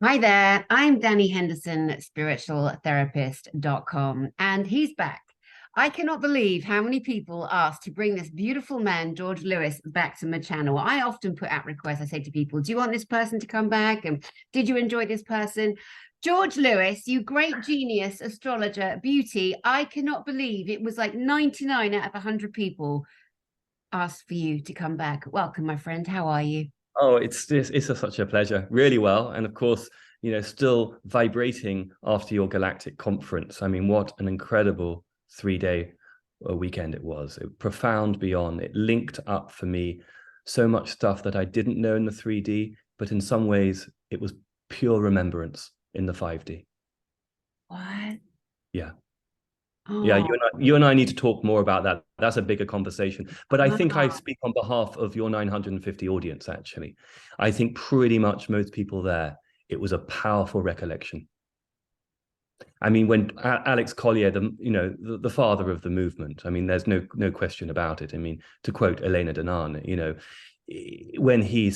Hi there, I'm Dani Henderson, spiritualtherapist.com, and he's back. I cannot believe how many people asked to bring this beautiful man, Georgehlewis, back to my channel. I often put out requests. I say to people, do you want this person to come back? And did you enjoy this person? Georgehlewis, you great genius, astrologer, beauty. I cannot believe it was like 99 out of 100 people asked for you to come back. Welcome, my friend. How are you? Oh, such a pleasure. Really well. And of course, still vibrating after your Galactic conference. I mean, what an incredible 3 day weekend it was. Profound beyond. It linked up for me so much stuff that I didn't know in the 3D, but in some ways it was pure remembrance in the 5D. What? Yeah. Yeah, Oh, you and I need to talk more about that. That's a bigger conversation. But I think I wow. speak on behalf of your 950 audience, actually. I think pretty much most people there, it was a powerful recollection. I mean, when Alex Collier, the father of the movement, I mean, there's no question about it. I mean, to quote Elena Danaan, when he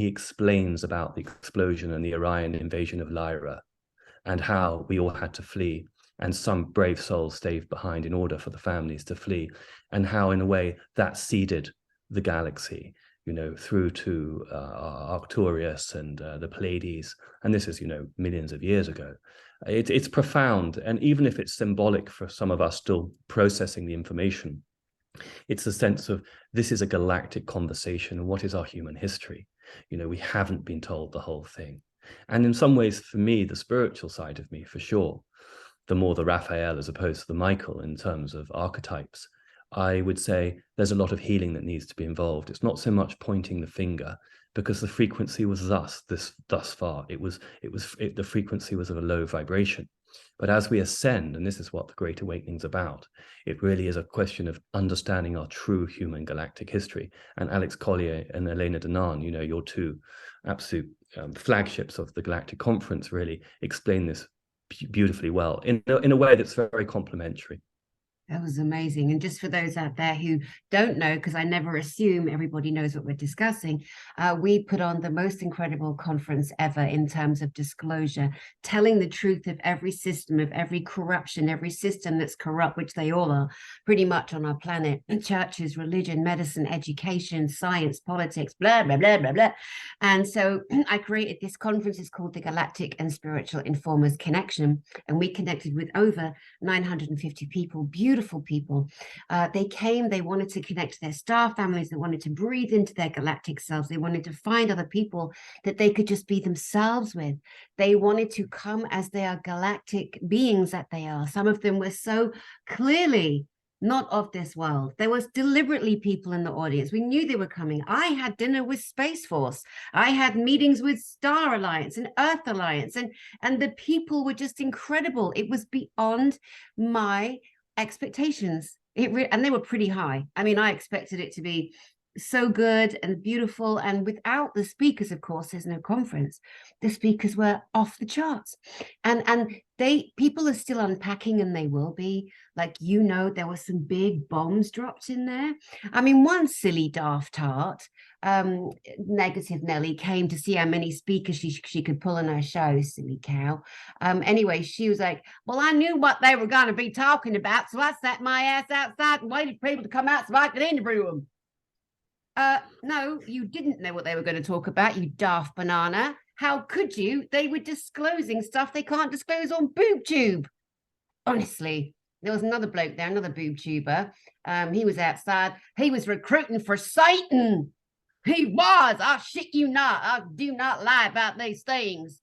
explains about the explosion and the Orion invasion of Lyra, and how we all had to flee, and some brave souls stayed behind in order for the families to flee, and how in a way that seeded the galaxy, through to Arcturus and the Pleiades. And this is, millions of years ago. It's profound. And even if it's symbolic for some of us still processing the information, it's a sense of this is a galactic conversation. And what is our human history? We haven't been told the whole thing. And in some ways, for me, the spiritual side of me, for sure, the more the Raphael as opposed to the Michael in terms of archetypes, I would say there's a lot of healing that needs to be involved. It's not so much pointing the finger, because the frequency was thus far. The frequency was of a low vibration. But as we ascend, and this is what the Great Awakening is about, it really is a question of understanding our true human galactic history. And Alex Collier and Elena Danaan, your two absolute flagships of the Galactic Conference, really explain this beautifully well in a way that's very complementary. That was amazing. And just for those out there who don't know, because I never assume everybody knows what we're discussing, we put on the most incredible conference ever in terms of disclosure, telling the truth of every system, of every corruption, every system that's corrupt, which they all are pretty much on our planet: churches, religion, medicine, education, science, politics, blah, blah, blah, blah, blah. And so I created this conference. It's called the Galactic and Spiritual Informers Connection. And we connected with over 950 people, beautiful people. They came, they wanted to connect to their star families, they wanted to breathe into their galactic selves, they wanted to find other people that they could just be themselves with. They wanted to come as they are galactic beings that they are. Some of them were so clearly not of this world. There was deliberately people in the audience. We knew they were coming. I had dinner with Space Force. I had meetings with Star Alliance and Earth Alliance, and the people were just incredible. It was beyond my expectations. And they were pretty high. I mean, I expected it to be so good and beautiful, and without the speakers, of course, there's no conference. The speakers were off the charts, and they people are still unpacking, and they will be. Like, there were some big bombs dropped in there. I mean, one silly daft tart, negative Nelly, came to see how many speakers she could pull in her show. Silly cow. Anyway, she was like, well, I knew what they were going to be talking about, so I sat my ass outside and waited for people to come out so I could interview them. No, you didn't know what they were going to talk about, you daft banana. How could you? They were disclosing stuff they can't disclose on BoobTube. Honestly, there was another bloke there, another boob tuber. He was outside. He was recruiting for Satan. He was. I shit you not. I do not lie about these things.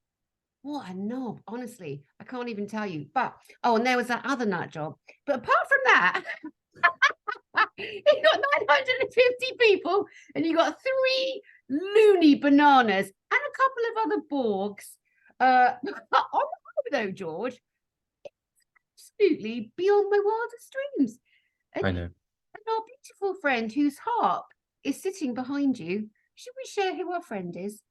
What a knob, honestly. I can't even tell you. But, oh, and there was that other nut job. But apart from that, you got 950 people, and you got three loony bananas and a couple of other Borgs. On the though, George, absolutely beyond my wildest dreams. And, I know. and our beautiful friend whose harp is sitting behind you, should we share who our friend is?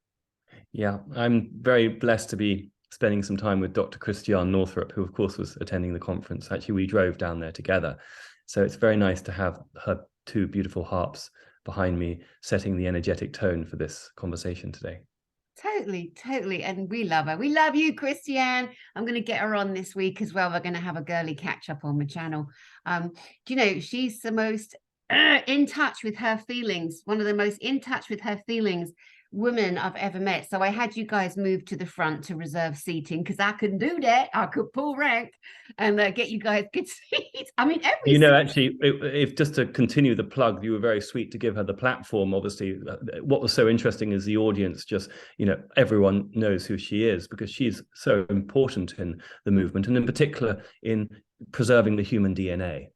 Yeah, I'm very blessed to be spending some time with Dr. Christiane Northrup, who of course was attending the conference. Actually, we drove down there together. So it's very nice to have her two beautiful harps behind me, setting the energetic tone for this conversation today. Totally. And we love her. We love you, Christiane. I'm going to get her on this week as well. We're going to have a girly catch up on my channel. Do you know, she's the most in touch with her feelings, one of the most in touch with her feelings women I've ever met. So I had you guys move to the front to reserve seating because I could do that. I could pull rank and get you guys good seats. I mean, You know, actually, if just to continue the plug, you were very sweet to give her the platform. Obviously, what was so interesting is the audience just, you know, everyone knows who she is because she's so important in the movement, and in particular in preserving the human DNA.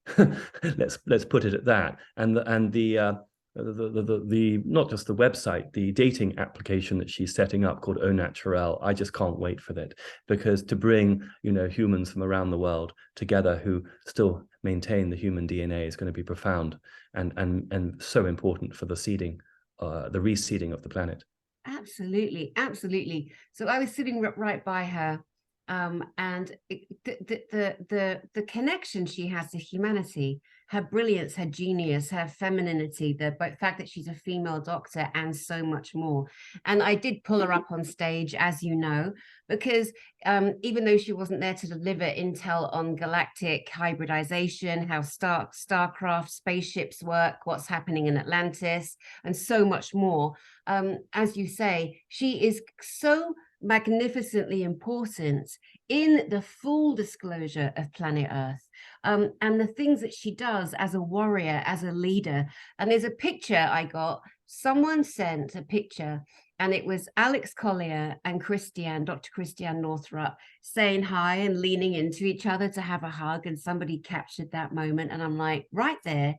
let's put it at that. And the not just the website, the dating application that she's setting up called Au Naturel. I just can't wait for that, because to bring, you know, humans from around the world together who still maintain the human DNA is going to be profound and so important for the seeding, the reseeding of the planet. Absolutely. So I was sitting right by her, and the connection she has to humanity, her brilliance, her genius, her femininity, the fact that she's a female doctor, and so much more. And I did pull her up on stage, as you know, because even though she wasn't there to deliver intel on galactic hybridization, how starcraft spaceships work, what's happening in Atlantis, and so much more, as you say, she is so magnificently important in the full disclosure of planet Earth, and the things that she does as a warrior, as a leader. And there's a picture I got, someone sent a picture, and it was Alex Collier and Christiane, Dr. Christiane Northrup, saying hi and leaning into each other to have a hug, and somebody captured that moment. And I'm like, right there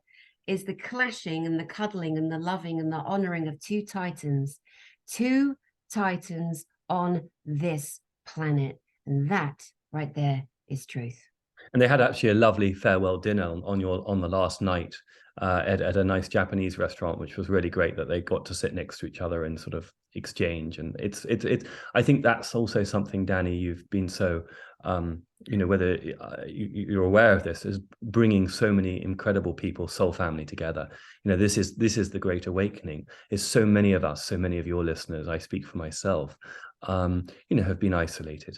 is the clashing and the cuddling and the loving and the honoring of two titans on this planet. And that right there is truth. And they had actually a lovely farewell dinner on the last night at a nice Japanese restaurant, which was really great, that they got to sit next to each other and sort of exchange. And it's I think that's also something, Dani, you've been so you know, whether you're aware of this, is bringing so many incredible people, soul family, together. You know, this is the Great Awakening. Is so many of us, so many of your listeners, I speak for myself, you know, have been isolated.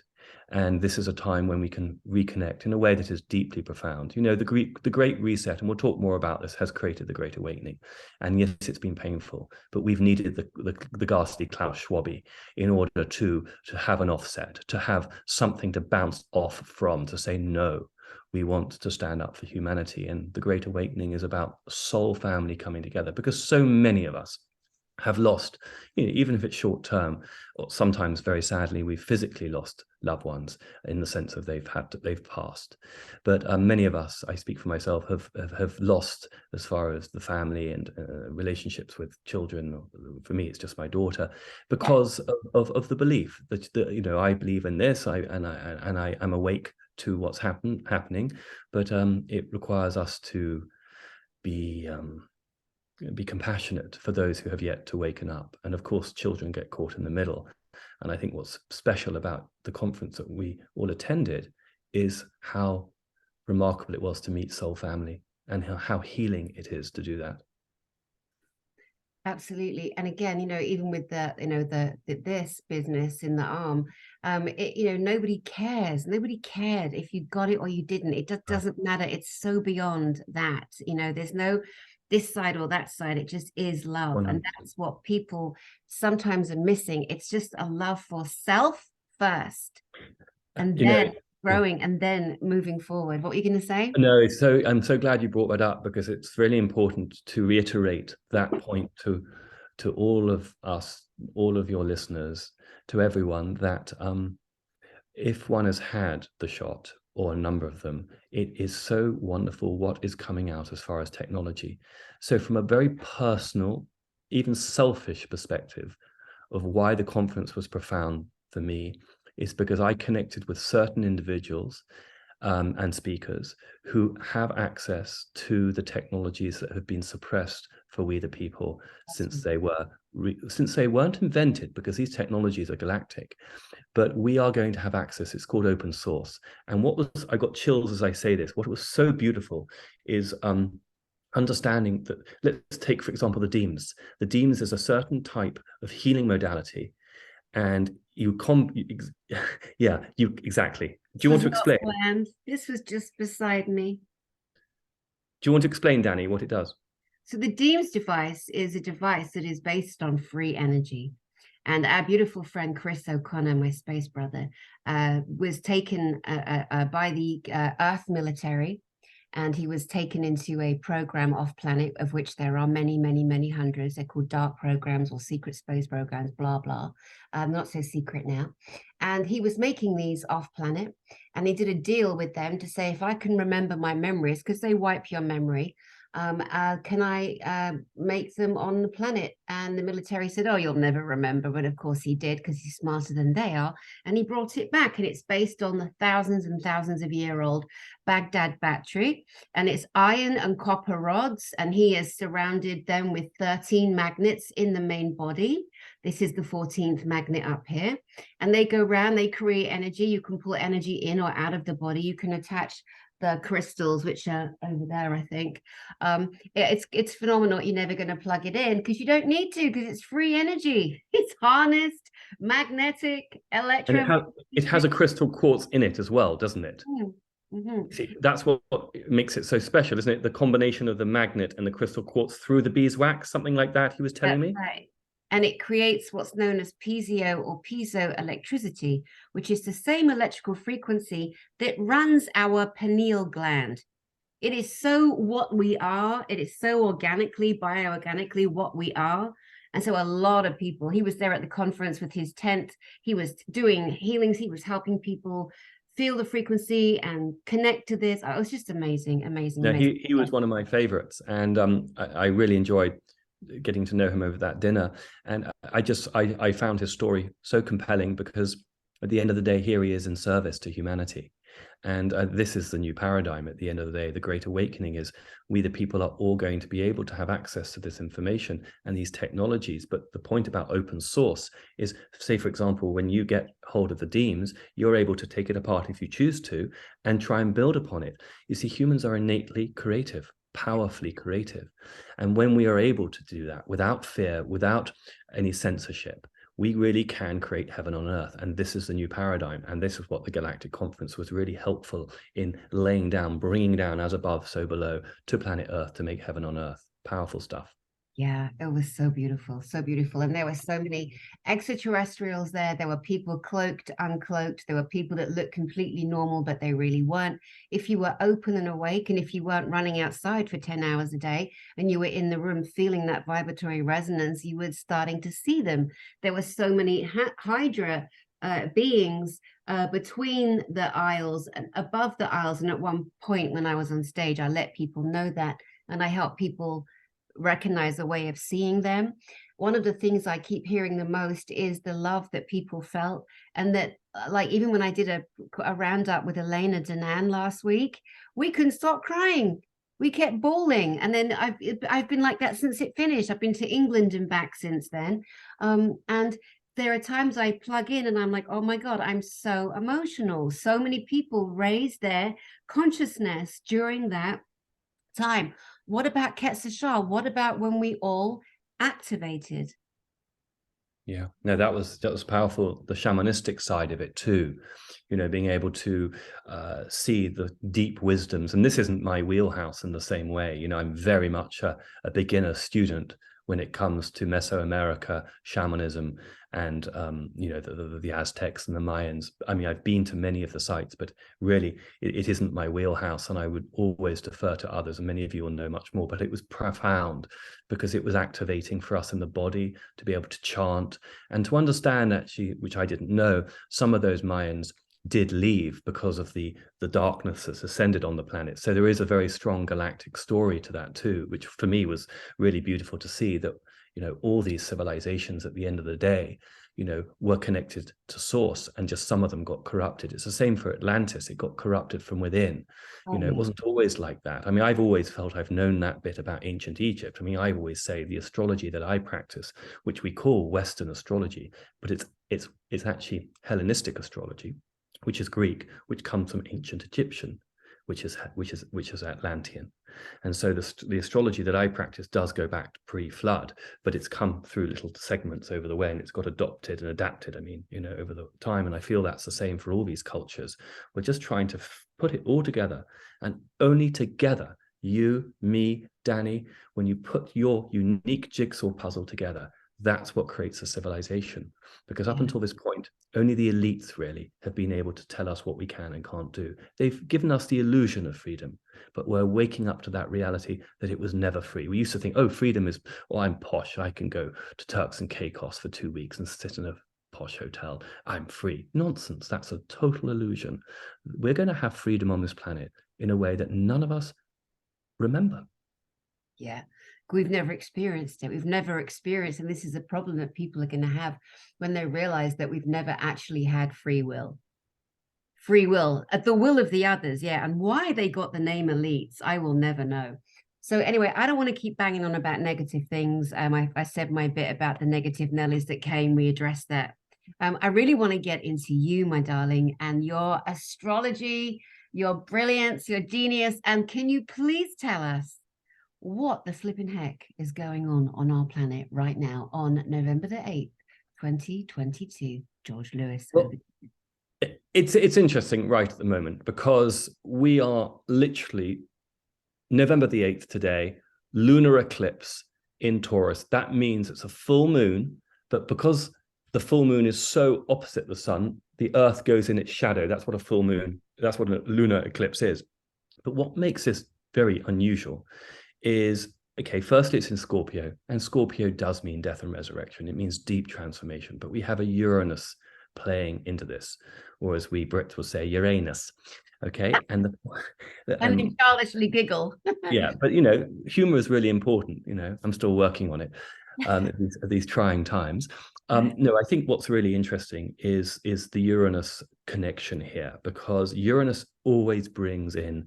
And this is a time when we can reconnect in a way that is deeply profound. You know, the Great Reset, and we'll talk more about this, has created the Great Awakening. And yes, it's been painful, but we've needed the ghastly Klaus Schwabi in order to have an offset, to have something to bounce off from, to say, no, we want to stand up for humanity. And the Great Awakening is about soul family coming together, because so many of us have lost, you know, even if it's short term, or sometimes very sadly, we've physically lost loved ones in the sense of they've passed. But many of us, I speak for myself, have lost as far as the family and relationships with children. For me, it's just my daughter, because of the belief that you know, I believe in this, and I am awake to what's happening, but it requires us to be compassionate for those who have yet to waken up. And of course, children get caught in the middle. And I think what's special about the conference that we all attended is how remarkable it was to meet soul family, and how healing it is to do that. Absolutely. And again, you know, even with this business in the arm, you know, nobody cares. Nobody cared if you got it or you didn't. It just doesn't matter. It's so beyond that. You know, there's no this side or that side. It just is love. 100%. And that's what people sometimes are missing. It's just a love for self first, and then growing, and then moving forward. What were you going to say? No, so I'm so glad you brought that up, because it's really important to reiterate that point to all of us, all of your listeners, to everyone, that if one has had the shot, or a number of them, it is so wonderful what is coming out as far as technology. So from a very personal, even selfish perspective of why the conference was profound for me, is because I connected with certain individuals and speakers who have access to the technologies that have been suppressed for we the people since they weren't invented, because these technologies are galactic. But we are going to have access. It's called open source. And I got chills as I say this, what was so beautiful is understanding that, let's take, for example, the DEEMS. The DEEMS is a certain type of healing modality, and yeah, you exactly. Do you want to explain? This was just beside me. Do you want to explain, Dani, what it does? So the Deems device is a device that is based on free energy. And our beautiful friend Chris O'Connor, my space brother, was taken by the Earth military, and he was taken into a program off planet, of which there are many, many, many hundreds. They're called dark programs or secret space programs, blah, blah. Not so secret now. And he was making these off planet, and he did a deal with them to say, if I can remember my memories, because they wipe your memory, can I make them on the planet? And the military said, oh, you'll never remember. But of course he did, because he's smarter than they are. And he brought it back, and it's based on the thousands and thousands of year old Baghdad battery. And it's iron and copper rods. And he has surrounded them with 13 magnets in the main body. This is the 14th magnet up here. And they go around, they create energy. You can pull energy in or out of the body. You can attach the crystals, which are over there, I think. It's phenomenal. You're never going to plug it in because you don't need to, because it's free energy. It's harnessed, magnetic, And it has a crystal quartz in it as well, doesn't it? Mm-hmm. See, that's what makes it so special, isn't it? The combination of the magnet and the crystal quartz through the beeswax, something like that, he was telling me. Right. And it creates what's known as piezo or piezoelectricity, which is the same electrical frequency that runs our pineal gland. It is so what we are. It is so organically, bioorganically what we are. And so a lot of people, he was there at the conference with his tent. He was doing healings. He was helping people feel the frequency and connect to this. Oh, it was just amazing, amazing. No, amazing. he was one of my favorites. And I really enjoyed getting to know him over that dinner. And I found his story so compelling, because at the end of the day, here he is in service to humanity. And this is the new paradigm. At the end of the day, the Great Awakening is we, the people, are all going to be able to have access to this information and these technologies. But the point about open source is, say, for example, when you get hold of the Deems, you're able to take it apart if you choose to and try and build upon it. You see, humans are innately creative, powerfully creative. And when we are able to do that without fear, without any censorship, we really can create heaven on earth. And this is the new paradigm. And this is what the Galactic Conference was really helpful in laying down, bringing down as above, so below to planet Earth to make heaven on earth. Powerful stuff. Yeah, it was so beautiful, so beautiful. And there were so many extraterrestrials there. There were people cloaked, uncloaked. There were people that looked completely normal, but they really weren't. If you were open and awake, and if you weren't running outside for 10 hours a day, and you were in the room feeling that vibratory resonance, you were starting to see them. There were so many Hydra beings between the aisles and above the aisles. And at one point when I was on stage, I let people know that, and I helped people recognize a way of seeing them. One of the things I keep hearing the most is the love that people felt, and that like even when I did a roundup with Elena Danan last week, we couldn't stop crying. We kept bawling, and then I've been like that since it finished. I've been to England and back since then, and there are times I plug in and I'm like, oh my God, I'm so emotional. So many people raised their consciousness during that time. What about Quetzalcoatl? What about when we all activated? Yeah, no, that was powerful. The shamanistic side of it too, being able to see the deep wisdoms. And this isn't my wheelhouse in the same way. I'm very much a beginner student when it comes to Mesoamerica, shamanism, and the Aztecs and the Mayans. I mean, I've been to many of the sites, but really it isn't my wheelhouse, and I would always defer to others, and many of you will know much more. But it was profound, because it was activating for us in the body to be able to chant and to understand, actually, which I didn't know, some of those Mayans did leave because of the darkness that's ascended on the planet. So there is a very strong galactic story to that too, which for me was really beautiful to see, that all these civilizations at the end of the day were connected to source, and just some of them got corrupted. It's the same for Atlantis. It got corrupted from within. It wasn't always like that. I mean, I've always felt I've known that bit about ancient Egypt. I mean, I always say the astrology that I practice, which we call Western astrology, but it's actually Hellenistic astrology, which is Greek, which comes from ancient Egyptian, which is Atlantean. And so the astrology that I practice does go back to pre-flood, but it's come through little segments over the way, and it's got adopted and adapted, I mean, over the time. And I feel that's the same for all these cultures. We're just trying to put it all together, and only together, you, me, Dani, when you put your unique jigsaw puzzle together, that's what creates a civilization. Because up until this point, only the elites really have been able to tell us what we can and can't do. They've given us the illusion of freedom, but we're waking up to that reality that it was never free. We used to think, oh, freedom is, oh, I'm posh. I can go to Turks and Caicos for 2 weeks and sit in a posh hotel. I'm free. Nonsense. That's a total illusion. We're going to have freedom on this planet in a way that none of us remember. Yeah. We've never experienced it. We've never experienced, and this is a problem that people are going to have when they realize that we've never actually had free will. Free will at the will of the others. Yeah. And why they got the name elites, I will never know. So anyway, I don't want to keep banging on about negative things. I said my bit about the negative Nellies that came. We addressed that. I really want to get into you, my darling, and your astrology, your brilliance, your genius. And can you please tell us what the flipping heck is going on our planet right now on November the 8th, 2022? Georgehlewis. Well, it's interesting right at the moment, because we are literally November the 8th today, lunar eclipse in Taurus. That means it's a full moon, but because the full moon is so opposite the sun, the Earth goes in its shadow. That's what a lunar eclipse is. But what makes this very unusual is, okay, firstly, it's in Scorpio, and Scorpio does mean death and resurrection. It means deep transformation, but we have a Uranus playing into this, or as we Brits will say, Uranus. Okay, and and childishly giggle. Yeah, but humor is really important. I'm still working on it at these trying times. No, I think what's really interesting is the Uranus connection here, because Uranus always brings in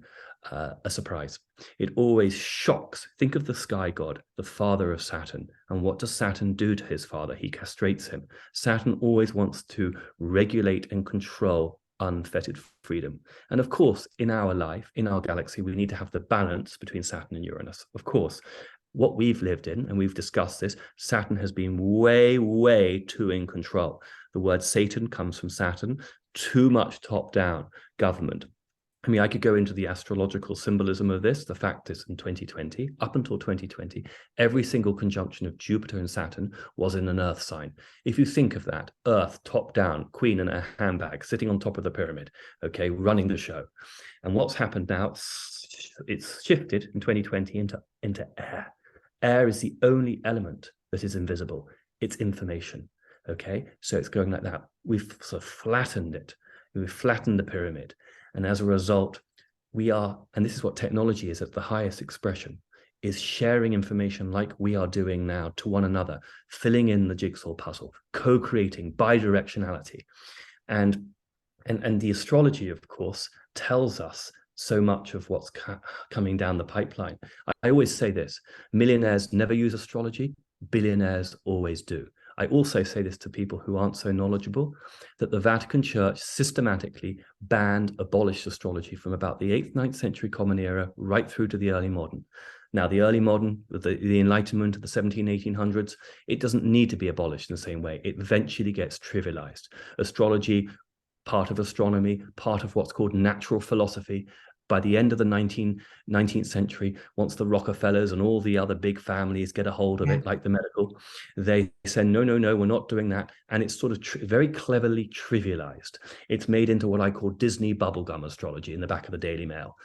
a surprise. It always shocks. Think of the sky god, the father of Saturn. And what does Saturn do to his father? He castrates him. Saturn always wants to regulate and control unfettered freedom. And of course, in our life, in our galaxy, we need to have the balance between Saturn and Uranus. Of course, what we've lived in, and we've discussed this, Saturn has been way, way too in control. The word Satan comes from Saturn, too much top-down government. I mean, I could go into the astrological symbolism of this. The fact is, in 2020, up until 2020, every single conjunction of Jupiter and Saturn was in an Earth sign. If you think of that, Earth, top down, queen in a handbag, sitting on top of the pyramid, okay, running the show. And what's happened now, it's shifted in 2020 into air. Air is the only element that is invisible. It's information, okay? So it's going like that. We've sort of flattened it. We've flattened the pyramid. And as a result, we are, and this is what technology is at the highest expression, is sharing information like we are doing now to one another, filling in the jigsaw puzzle, co-creating bidirectionality. And the astrology, of course, tells us so much of what's coming down the pipeline. I always say this: millionaires never use astrology, billionaires always do. I also say this to people who aren't so knowledgeable, that the Vatican Church systematically abolished astrology from about the 8th, 9th century Common Era right through to the early modern. Now, the early modern, the Enlightenment of the 1800s, it doesn't need to be abolished in the same way. It eventually gets trivialized. Astrology, part of astronomy, part of what's called natural philosophy. By the end of the 19th century, once the Rockefellers and all the other big families get a hold of it, like the medical, they say, no, we're not doing that. And it's sort of very cleverly trivialized. It's made into what I call Disney bubblegum astrology in the back of the Daily Mail.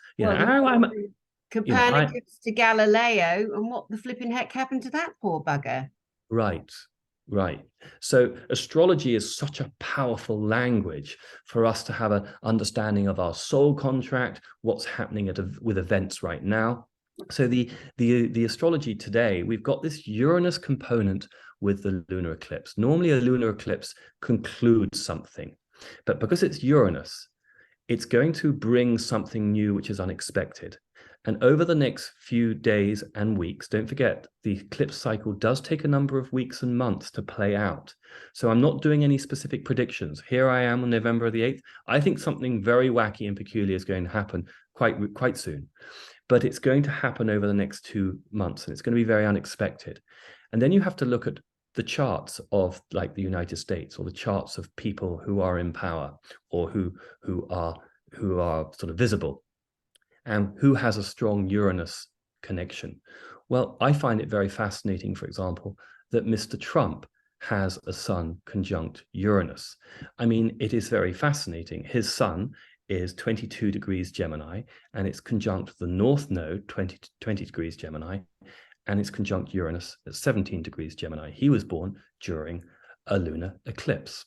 Copernicus to Galileo, and what the flipping heck happened to that poor bugger? Right. So astrology is such a powerful language for us to have an understanding of our soul contract, what's happening with events right now. So the astrology today, we've got this Uranus component with the lunar eclipse. Normally a lunar eclipse concludes something, but because it's Uranus, it's going to bring something new, which is unexpected. And over the next few days and weeks, don't forget, the eclipse cycle does take a number of weeks and months to play out. So I'm not doing any specific predictions. Here I am on November the 8th. I think something very wacky and peculiar is going to happen quite soon. But it's going to happen over the next 2 months, and it's going to be very unexpected. And then you have to look at the charts of like the United States, or the charts of people who are in power, or who are sort of visible, and who has a strong Uranus connection. Well, I find it very fascinating, for example, that Mr. Trump has a sun conjunct Uranus. I mean, it is very fascinating. His sun is 22 degrees Gemini, and it's conjunct the North Node, 20 degrees Gemini, and it's conjunct Uranus at 17 degrees Gemini. He was born during a lunar eclipse.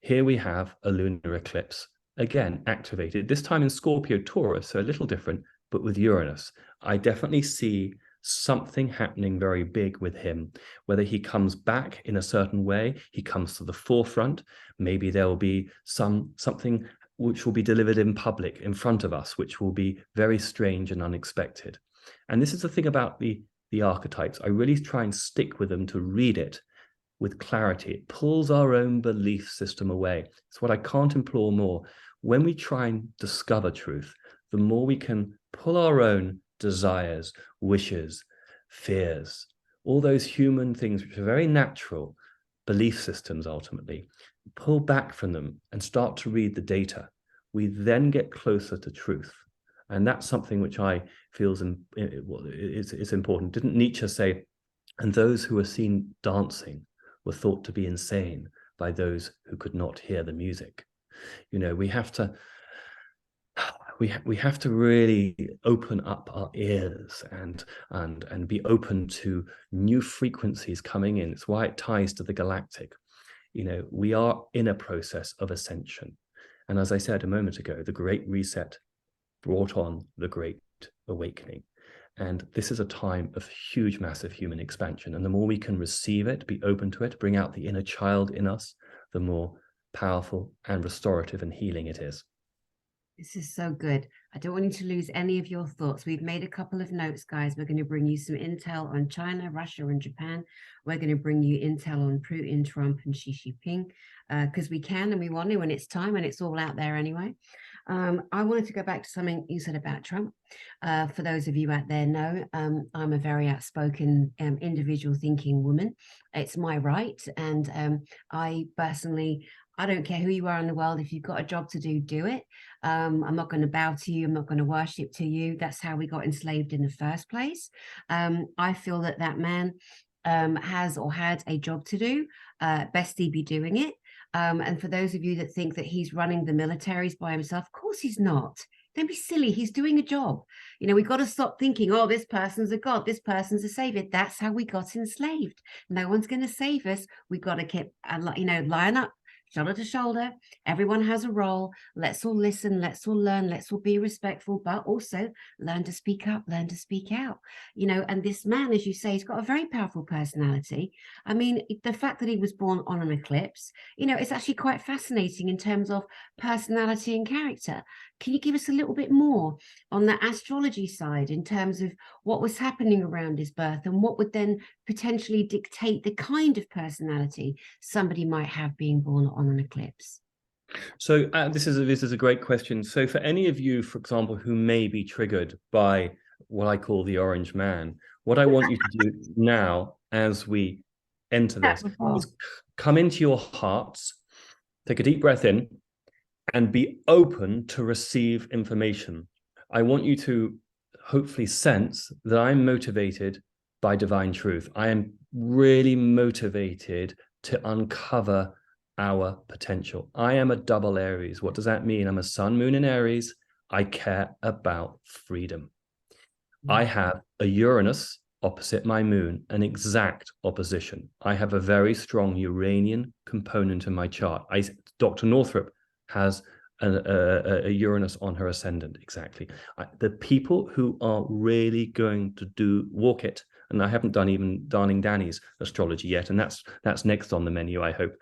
Here we have a lunar eclipse, again, activated, this time in Scorpio Taurus, so a little different, but with Uranus. I definitely see something happening very big with him, whether he comes back in a certain way, he comes to the forefront, maybe there will be something which will be delivered in public in front of us, which will be very strange and unexpected. And this is the thing about the archetypes. I really try and stick with them to read it with clarity. It pulls our own belief system away. It's what I can't implore more. When we try and discover truth, the more we can pull our own desires, wishes, fears, all those human things which are very natural belief systems, ultimately, pull back from them and start to read the data. We then get closer to truth. And that's something which I feel is important. Didn't Nietzsche say, and those who were seen dancing were thought to be insane by those who could not hear the music? You know, we have to really open up our ears and be open to new frequencies coming in. It's why it ties to the galactic. You know, we are in a process of ascension. And as I said a moment ago, the Great Reset brought on the Great Awakening. And this is a time of huge, massive human expansion. And the more we can receive it, be open to it, bring out the inner child in us, the more powerful and restorative and healing it is. This is so good. I don't want you to lose any of your thoughts. We've made a couple of notes, guys. We're going to bring you some intel on China, Russia, and Japan. We're going to bring you intel on Putin, Trump, and Xi Jinping, because we can and we want to, and it's time, and it's all out there anyway. I wanted to go back to something you said about Trump. For those of you out there know, I'm a very outspoken, individual thinking woman. It's my right. And I personally, I don't care who you are in the world. If you've got a job to do, do it. I'm not going to bow to you. I'm not going to worship to you. That's how we got enslaved in the first place. I feel that that man has or had a job to do. Best he be doing it. And for those of you that think that he's running the militaries by himself, of course he's not. Don't be silly. He's doing a job. You know, we've got to stop thinking, oh, this person's a god, this person's a savior. That's how we got enslaved. No one's going to save us. We've got to keep, line up, shoulder to shoulder. Everyone has a role. Let's all listen. Let's all learn. Let's all be respectful, but also learn to speak up, learn to speak out. You know, and this man, as you say, he's got a very powerful personality. I mean, the fact that he was born on an eclipse, you know, it's actually quite fascinating in terms of personality and character. Can you give us a little bit more on the astrology side in terms of what was happening around his birth and what would then potentially dictate the kind of personality somebody might have being born on an eclipse? So this is a great question. So for any of you, for example, who may be triggered by what I call the orange man, what I want you to do now as we enter this is come into your hearts, take a deep breath in, and be open to receive information. I want you to hopefully sense that I'm motivated by divine truth. I am really motivated to uncover our potential. I am a double Aries. What does that mean? I'm a sun, moon in Aries. I care about freedom. I have a Uranus opposite my moon, an exact opposition. I have a very strong Uranian component in my chart. Dr. Northrup has a Uranus on her ascendant, exactly. The people who are really going to walk it, and I haven't done even Darling Dani's astrology yet, and that's next on the menu, I hope.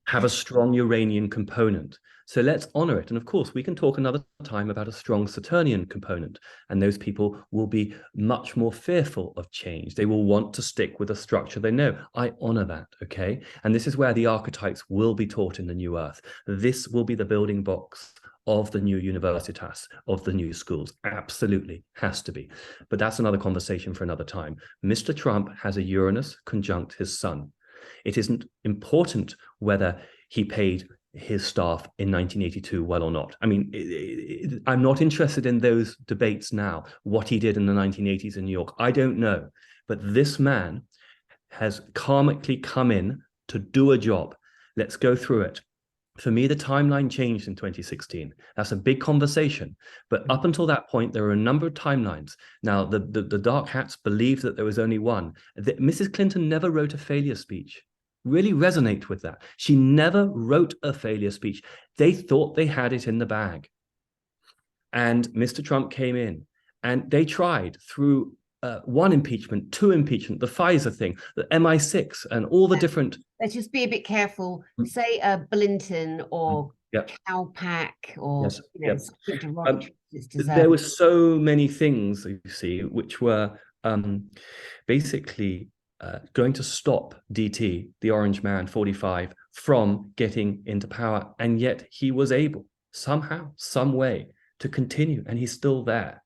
have a strong Uranian component. So let's honor it. And of course, we can talk another time about a strong Saturnian component. And those people will be much more fearful of change. They will want to stick with a structure they know. I honor that, okay? And this is where the archetypes will be taught in the new earth. This will be the building blocks of the new universitas, of the new schools. Absolutely, has to be. But that's another conversation for another time. Mr. Trump has a Uranus conjunct his sun. It isn't important whether he paid his staff in 1982 well or not. I mean, I'm not interested in those debates now, what he did in the 1980s in New York. I don't know. But this man has karmically come in to do a job. Let's go through it. For me, the timeline changed in 2016. That's a big conversation. But up until that point, there were a number of timelines. Now, the dark hats believed that there was only one. Mrs. Clinton never wrote a failure speech. Really resonate with that. She never wrote a failure speech. They thought they had it in the bag. And Mr. Trump came in and they tried through one impeachment, two impeachment, the Pfizer thing, the MI6 and all the different. Let's just be a bit careful. Say Blinton or Cowpack or something derogatory. There were so many things, you see, which were basically going to stop DT, the Orange Man 45, from getting into power. And yet he was able somehow, some way to continue, and he's still there.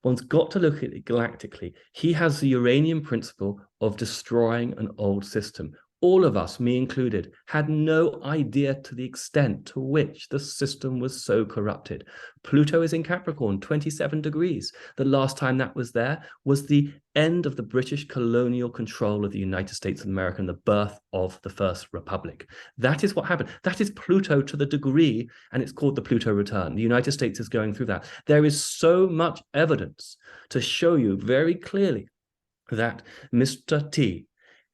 One's got to look at it galactically. He has the Uranian principle of destroying an old system. All of us, me included, had no idea to the extent to which the system was so corrupted. Pluto is in Capricorn, 27 degrees. The last time that was there was the end of the British colonial control of the United States of America and the birth of the First Republic. That is what happened. That is Pluto to the degree, and it's called the Pluto return. The United States is going through that. There is so much evidence to show you very clearly that Mr. T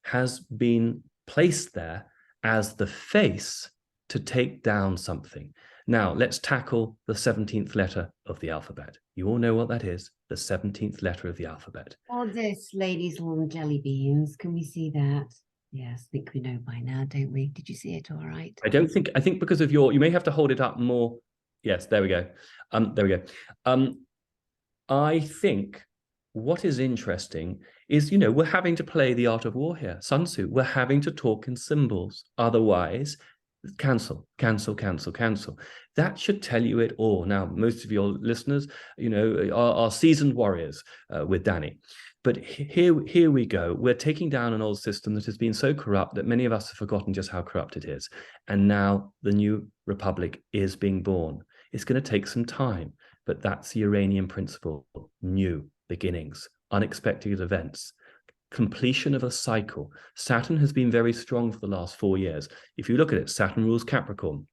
has been placed there as the face to take down something. Now, let's tackle the 17th letter of the alphabet. You all know what that is, the 17th letter of the alphabet. Oh, this, ladies and jelly beans. Can we see that? Yes, I think we know by now, don't we? Did you see it all right? I think because of you may have to hold it up more. Yes, there we go. There we go. I think what is interesting is, we're having to play the art of war here. Sun Tzu, we're having to talk in symbols. Otherwise, cancel. That should tell you it all. Now, most of your listeners, are seasoned warriors with Dani. But here we go. We're taking down an old system that has been so corrupt that many of us have forgotten just how corrupt it is. And now the new republic is being born. It's going to take some time, but that's the Uranian principle. New beginnings, unexpected events, completion of a cycle. Saturn has been very strong for the last 4 years. If you look at it, Saturn rules Capricorn.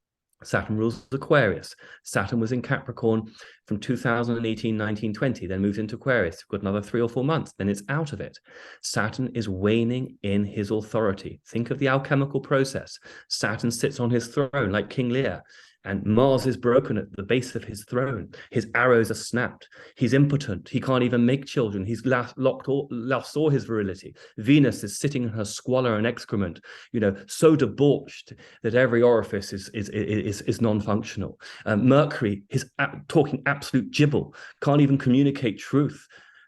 Saturn rules Aquarius. Saturn was in Capricorn from 2018, 19, 20, then moved into Aquarius. We've got another 3 or 4 months, then it's out of it. Saturn is waning in his authority. Think of the alchemical process. Saturn sits on his throne like King Lear. And Mars is broken at the base of his throne. His arrows are snapped. He's impotent. He can't even make children. He's lost all his virility. Venus is sitting in her squalor and excrement, so debauched that every orifice is non-functional. Mercury is talking absolute gibble, can't even communicate truth.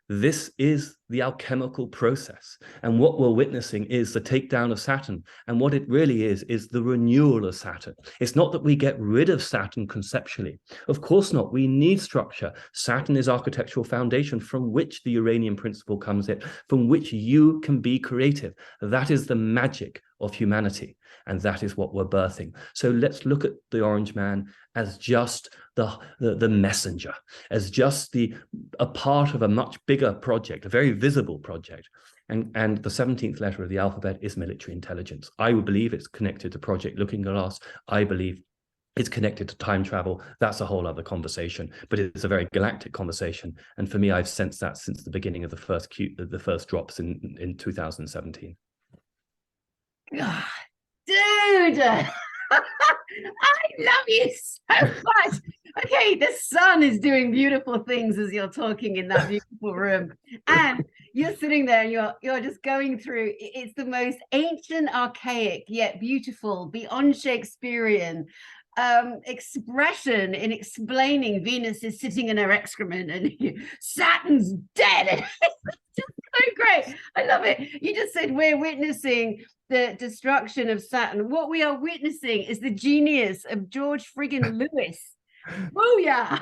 This is the alchemical process. And what we're witnessing is the takedown of Saturn. And what it really is the renewal of Saturn. It's not that we get rid of Saturn conceptually. Of course not. We need structure. Saturn is architectural foundation from which the Uranian principle comes in, from which you can be creative. That is the magic of humanity. And that is what we're birthing. So let's look at the Orange Man as just the messenger, as just a part of a much bigger project, a very visible project. And the 17th letter of the alphabet is military intelligence. I would believe it's connected to Project Looking Glass. I believe it's connected to time travel. That's a whole other conversation, but it's a very galactic conversation. And for me, I've sensed that since the beginning of the first drops in 2017. God, dude, I love you so much. Okay, the sun is doing beautiful things as you're talking in that beautiful room. And you're sitting there and you're just going through. It's the most ancient, archaic yet beautiful, beyond Shakespearean expression in explaining Venus is sitting in her excrement and Saturn's dead. It's just so great. I love it. You just said we're witnessing the destruction of Saturn. What we are witnessing is the genius of George friggin' Lewis. Oh yeah.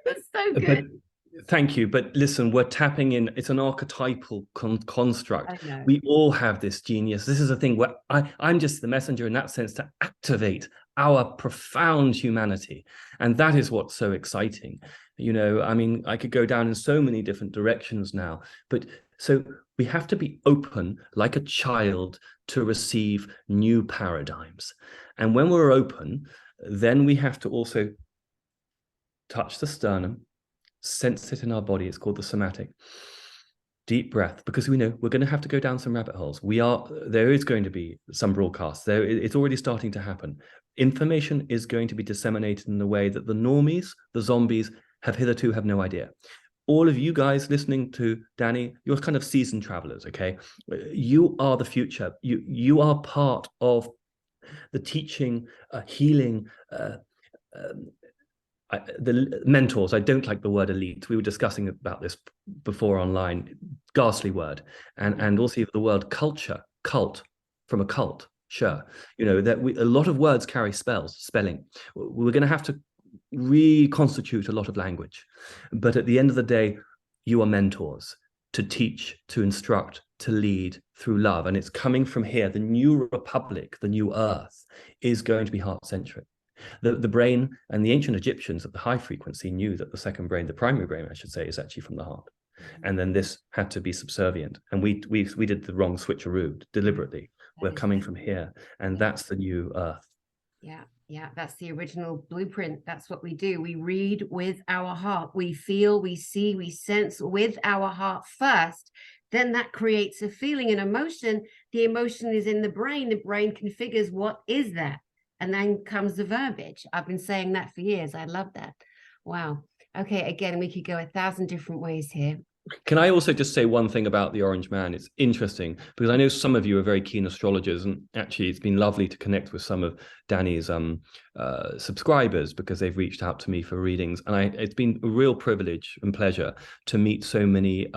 It's so good. Thank you. But listen, we're tapping in. It's an archetypal construct. We all have this genius. This is a thing where I'm just the messenger in that sense to activate our profound humanity. And that is what's so exciting. You know, I mean, I could go down in so many different directions now, but so we have to be open like a child to receive new paradigms. And when we're open, then we have to also touch the sternum, sense it in our body. It's called the somatic. Deep breath, because we know we're going to have to go down some rabbit holes. There is going to be some broadcasts. It's already starting to happen. Information is going to be disseminated in a way that the normies, the zombies, have no idea. All of you guys listening to Dani, you're kind of seasoned travelers, okay? You are the future. You are part of the teaching, healing, the mentors. I don't like the word elite. We were discussing about this before online. Ghastly word. And also the word culture, cult, from a cult. Sure. You know, that a lot of words carry spelling. We're going to have to reconstitute a lot of language. But at the end of the day, you are mentors to teach, to instruct, to lead through love. And it's coming from here. The new republic, the new earth, is going to be heart-centric. The brain, and the ancient Egyptians at the high frequency knew that the second brain, the primary brain, I should say, is actually from the heart. And then this had to be subservient. And we did the wrong switcheroo deliberately. We're coming from here. And that's the new earth. Yeah, that's the original blueprint. That's what we do. We read with our heart. We feel, we see, we sense with our heart first. Then that creates a feeling, an emotion. The emotion is in the brain. The brain configures what is there. And then comes the verbiage. I've been saying that for years. I love that. Wow. Okay, again, we could go 1,000 different ways here. Can I also just say one thing about the Orange Man? It's interesting because I know some of you are very keen astrologers, and actually it's been lovely to connect with some of Dani's subscribers because they've reached out to me for readings. And it's been a real privilege and pleasure to meet so many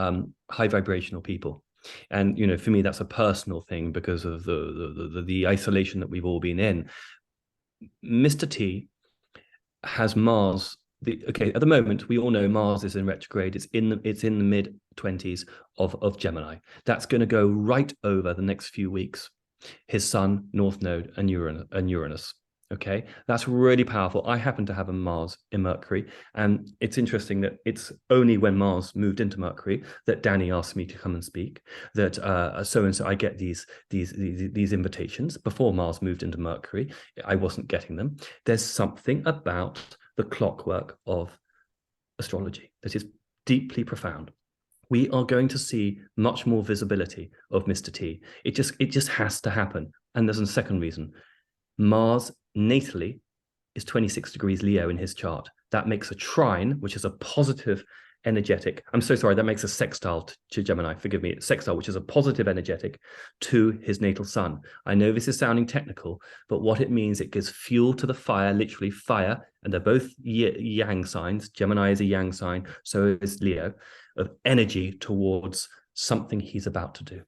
high vibrational people. And, you know, for me, that's a personal thing because of the isolation that we've all been in. Mr. T has Mars. At the moment, we all know Mars is in retrograde. It's in the mid-20s of Gemini. That's going to go right over the next few weeks. His Sun, North Node, and Uranus. Okay, that's really powerful. I happen to have a Mars in Mercury, and it's interesting that it's only when Mars moved into Mercury that Dani asked me to come and speak. That so and so I get these invitations. Before Mars moved into Mercury, I wasn't getting them. There's something about the clockwork of astrology that is deeply profound. We are going to see much more visibility of Mr. T. It just has to happen. And there's a second reason. Mars natally is 26 degrees Leo in his chart. That makes a trine, which is a positive energetic. I'm so sorry, that makes a sextile to Gemini. Forgive me, sextile, which is a positive energetic to his natal sun. I know this is sounding technical, but what it means, it gives fuel to the fire, literally fire, and they're both yang signs. Gemini is a yang sign, so is Leo, of energy towards something he's about to do.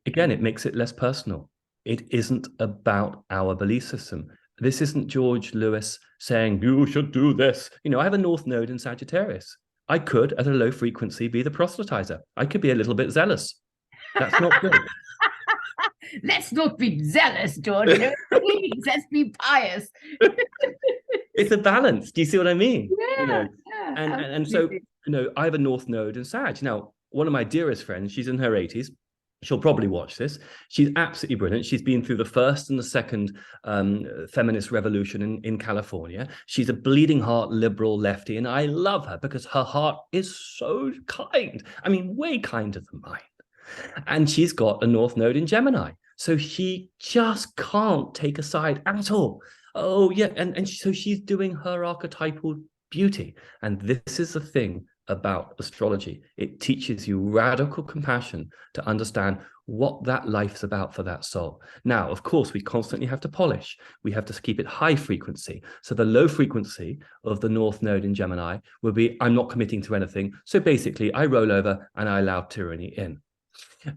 Again, it makes it less personal. It isn't about our belief system. This isn't Georgehlewis saying, you should do this. You know, I have a North Node in Sagittarius. I could, at a low frequency, be the proselytizer. I could be a little bit zealous. That's not good. Let's not be zealous, George. Please, let's be pious. It's a balance. Do you see what I mean? Yeah, you know? Yeah. And so, you know, I have a North Node in Sag. Now, one of my dearest friends, she's in her 80s. She'll probably watch this. She's absolutely brilliant. She's been through the first and the second feminist revolution in California. She's a bleeding heart liberal lefty, and I love her because her heart is so kind. I mean, way kinder than mine. And she's got a North Node in Gemini. So she just can't take a side at all. Oh, yeah. And so she's doing her archetypal beauty. And this is the thing about astrology. It teaches you radical compassion to understand what that life's about for that soul. Now, of course, we constantly have to polish. We have to keep it high frequency. So the low frequency of the North Node in Gemini will be, I'm not committing to anything. So basically, I roll over and I allow tyranny in.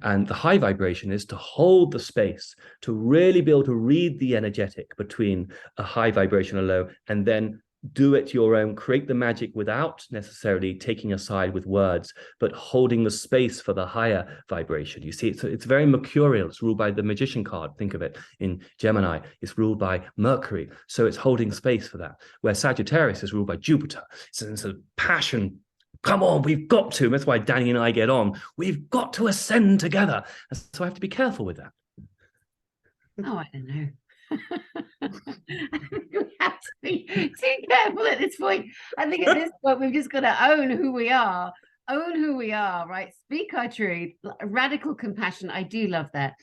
And the high vibration is to hold the space, to really be able to read the energetic between a high vibration and a low, and then do it your own, create the magic without necessarily taking a side with words, but holding the space for the higher vibration. You see, it's very mercurial. It's ruled by the magician card. Think of it in Gemini. It's ruled by Mercury. So it's holding space for that. Where Sagittarius is ruled by Jupiter. It's a passion. Come on, we've got to. That's why Dani and I get on. We've got to ascend together. And so I have to be careful with that. Oh, I don't know. We have to be too careful at this point. I think at this point we've just got to own who we are, right? Speak our truth, radical compassion. I do love that.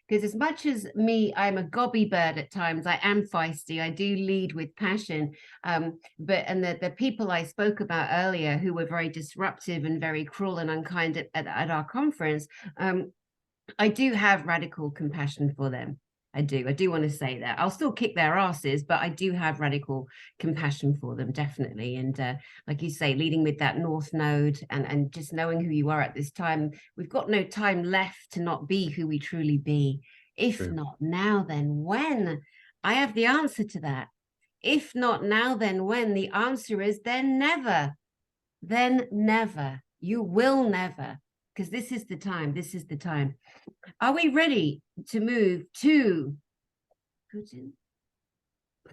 Because as much as me, I'm a gobby bird at times. I am feisty. I do lead with passion. But the people I spoke about earlier who were very disruptive and very cruel and unkind at our conference, I do have radical compassion for them. I do want to say that. I'll still kick their asses, but I do have radical compassion for them, definitely. And like you say, leading with that North Node and just knowing who you are at this time, we've got no time left to not be who we truly be. If True. not now, then when? I have the answer to that. If not now, then when? The answer is then never. Then never. You will never. Because this is the time. Are we ready to move to Putin?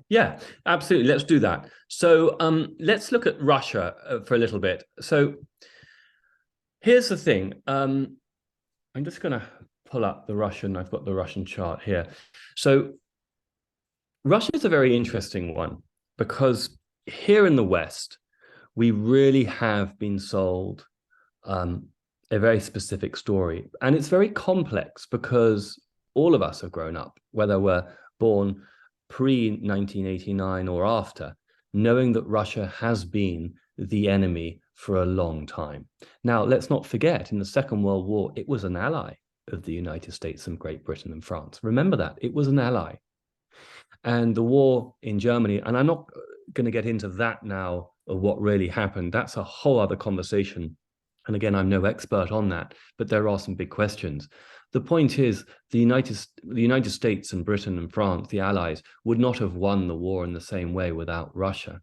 Yeah, absolutely. Let's do that. So let's look at Russia for a little bit. So here's the thing. I'm just going to pull up I've got the Russian chart here. So Russia is a very interesting one because here in the West, we really have been sold a very specific story. And it's very complex because all of us have grown up, whether we're born pre-1989 or after, knowing that Russia has been the enemy for a long time. Now, let's not forget, in the Second World War, it was an ally of the United States and Great Britain and France. Remember that. It was an ally. And the war in Germany, and I'm not going to get into that now of what really happened. That's a whole other conversation. And again, I'm no expert on that, but there are some big questions. The point is, the United States and Britain and France, the Allies, would not have won the war in the same way without Russia.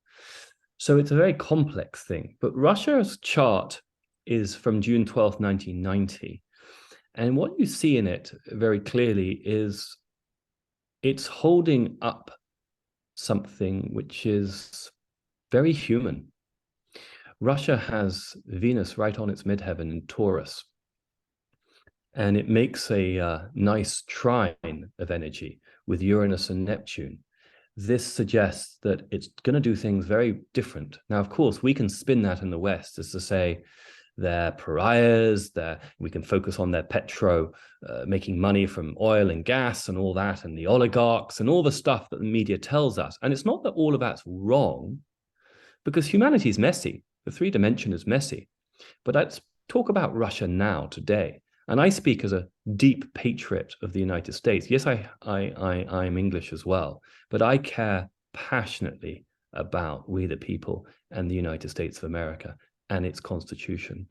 So it's a very complex thing. But Russia's chart is from June 12th, 1990. And what you see in it very clearly is it's holding up something which is very human. Russia has Venus right on its midheaven in Taurus, and it makes a nice trine of energy with Uranus and Neptune. This suggests that it's going to do things very different. Now, of course, we can spin that in the West as to say they're pariahs, we can focus on their making money from oil and gas and all that, and the oligarchs and all the stuff that the media tells us. And it's not that all of that's wrong, because humanity is messy. The three-dimension is messy. But let's talk about Russia now, today. And I speak as a deep patriot of the United States. Yes, I'm English as well, but I care passionately about we the people and the United States of America and its constitution.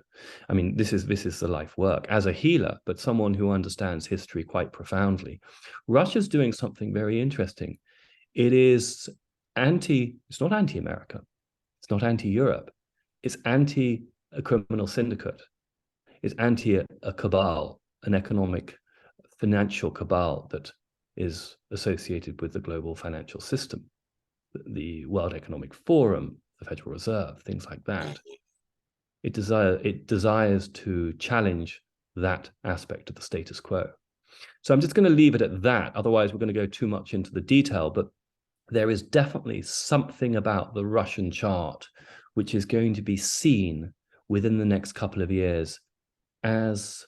I mean, this is the life work as a healer, but someone who understands history quite profoundly. Russia's doing something very interesting. It's not anti-America. It's not anti-Europe. It's anti a criminal syndicate. It's anti a cabal, an economic, financial cabal that is associated with the global financial system, the World Economic Forum, the Federal Reserve, things like that. It desires to challenge that aspect of the status quo. So I'm just going to leave it at that. Otherwise, we're going to go too much into the detail. But there is definitely something about the Russian chart which is going to be seen within the next couple of years as,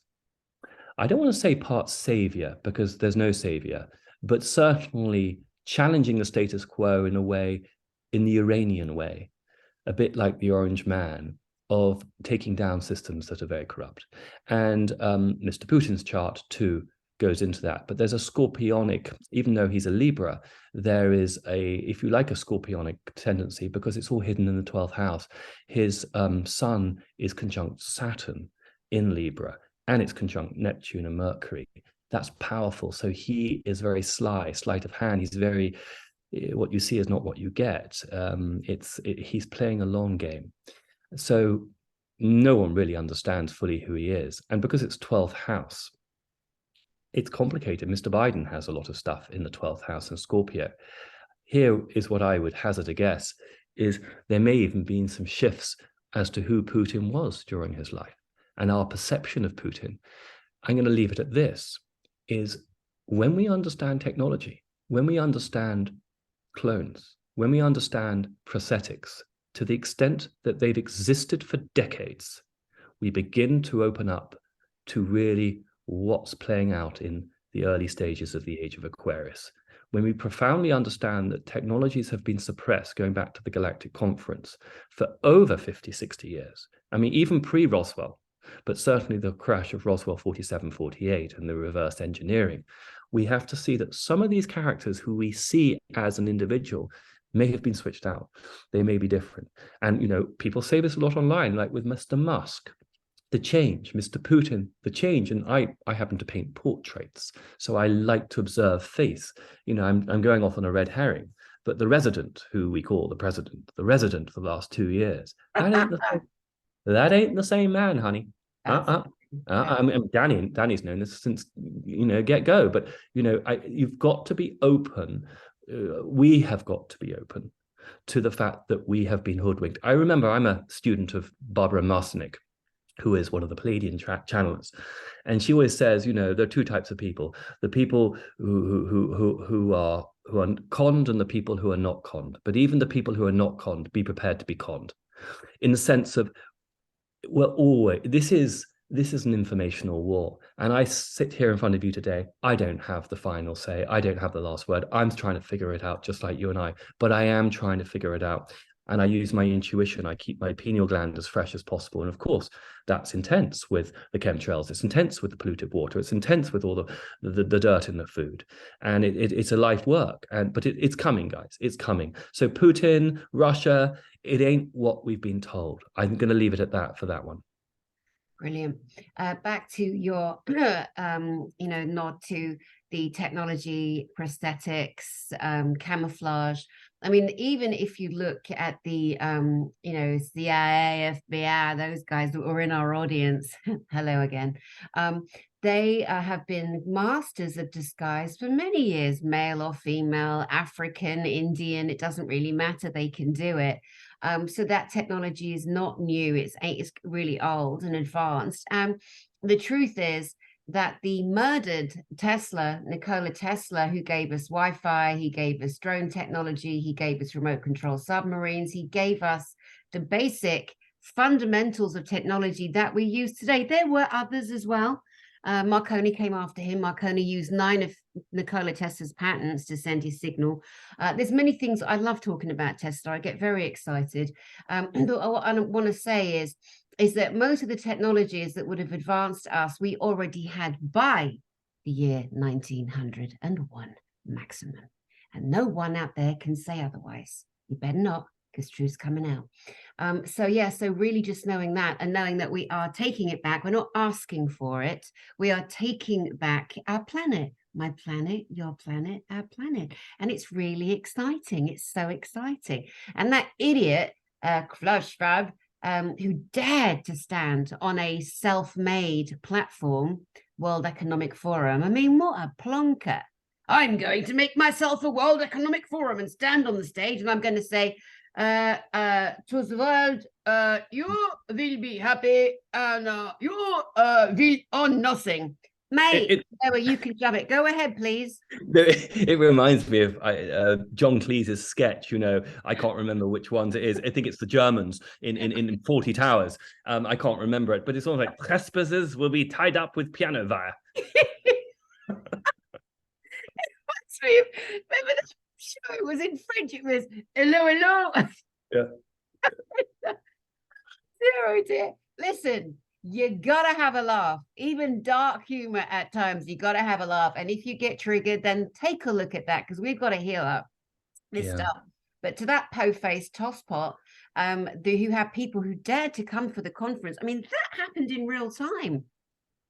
I don't want to say part savior, because there's no savior, but certainly challenging the status quo in a way in the Iranian way, a bit like the Orange Man, of taking down systems that are very corrupt. And Mr. Putin's chart too goes into that. But there's a scorpionic, even though he's a Libra, there is a, if you like, a scorpionic tendency, because it's all hidden in the 12th house. His sun is conjunct Saturn in Libra, and it's conjunct Neptune and Mercury. That's powerful. So he is very sly, sleight of hand. He's very, what you see is not what you get. He's playing a long game. So no one really understands fully who he is. And because it's 12th house, it's complicated. Mr. Biden has a lot of stuff in the 12th house in Scorpio. Here is what I would hazard a guess, is there may even been some shifts as to who Putin was during his life and our perception of Putin. I'm going to leave it at this, is when we understand technology, when we understand clones, when we understand prosthetics, to the extent that they've existed for decades, we begin to open up to really what's playing out in the early stages of the age of Aquarius. When we profoundly understand that technologies have been suppressed, going back to the Galactic Conference, for over 50, 60 years. I mean, even pre-Roswell, but certainly the crash of Roswell 47, 48 and the reverse engineering, we have to see that some of these characters who we see as an individual may have been switched out. They may be different. And, you know, people say this a lot online, like with Mr. Musk, the change, Mr. Putin, the change. And I happen to paint portraits, so I like to observe face. You know, I'm going off on a red herring, but the resident, who we call the president, the resident for the last 2 years, that ain't the same man, honey. I mean, Dani's known this since, you know, get-go. But, you know, you've got to be open. We have got to be open to the fact that we have been hoodwinked. I remember I'm a student of Barbara Marcinick, who is one of the Palladian channelers. And she always says, you know, there are two types of people: the people who are conned and the people who are not conned. But even the people who are not conned, be prepared to be conned. In the sense of, well, always, this is an informational war. And I sit here in front of you today. I don't have the final say. I don't have the last word. I'm trying to figure it out, just like you and I. But I am trying to figure it out. And I use my intuition. I keep my pineal gland as fresh as possible. And of course, that's intense with the chemtrails. It's intense with the polluted water. It's intense with all the dirt in the food. And it's a life work. But it's coming, guys. It's coming. So Putin, Russia, it ain't what we've been told. I'm going to leave it at that for that one. Brilliant. Back to your, you know, nod to the technology, prosthetics, camouflage. I mean, even if you look at the, you know, CIA, FBI, those guys that were in our audience, hello again, they have been masters of disguise for many years, male or female, African, Indian, it doesn't really matter, they can do it. So that technology is not new, it's really old and advanced. The truth is that the murdered Nikola Tesla, who gave us Wi-Fi, he gave us drone technology, he gave us remote control submarines, he gave us the basic fundamentals of technology that we use today. There were others as well. Marconi came after him. Marconi used 9 of Nikola Tesla's patents to send his signal. There's many things. I love talking about Tesla. I get very excited. But what I want to say is that most of the technologies that would have advanced us, we already had by the year 1901 maximum. And no one out there can say otherwise. You better not, because truth's coming out. So really just knowing that, and knowing that we are taking it back. We're not asking for it. We are taking back our planet. My planet, your planet, our planet. And it's really exciting. It's so exciting. And that idiot, Klaus Schwab, who dared to stand on a self-made platform, World Economic Forum. I mean, what a plonker. I'm going to make myself a World Economic Forum and stand on the stage, and I'm going to say, to the world, you will be happy, and you will own nothing. Mate, you can shove it. Go ahead, please. It reminds me of John Cleese's sketch. You know, I can't remember which ones it is. I think it's the Germans in 40 Towers. I can't remember it, but it's all like, trespassers will be tied up with piano wire. sure it was in French. It was hello, hello. Yeah. Zero, dear. Listen, you gotta have a laugh. Even dark humor at times, you gotta have a laugh. And if you get triggered, then take a look at that, because we've got to heal up this Yeah. stuff. But to that po-faced tosspot, who have people who dared to come for the conference. I mean, that happened in real time.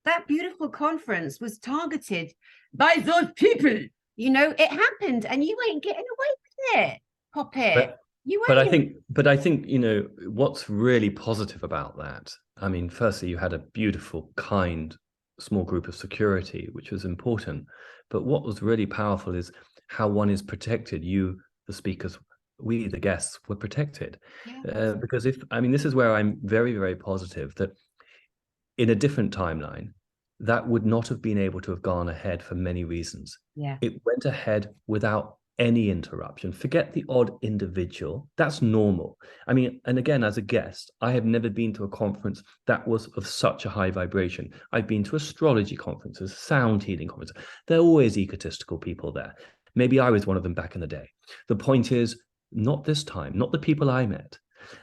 That beautiful conference was targeted by those people. You know, it happened, and you ain't getting away with it, Poppet. You But ain't. I think, you know, what's really positive about that, I mean, firstly, you had a beautiful, kind, small group of security, which was important. But what was really powerful is how one is protected. You, the speakers, we, the guests, were protected. Yeah, Because I mean, this is where I'm very, very positive that in a different timeline, that would not have been able to have gone ahead for many reasons. yeah. It went ahead without any interruption. Forget the odd individual. That's normal. I mean, and again, as a guest, I have never been to a conference that was of such a high vibration. I've been to astrology conferences, sound healing conferences. There are always egotistical people there. Maybe I was one of them back in the day. The point is, not this time, not the people I met.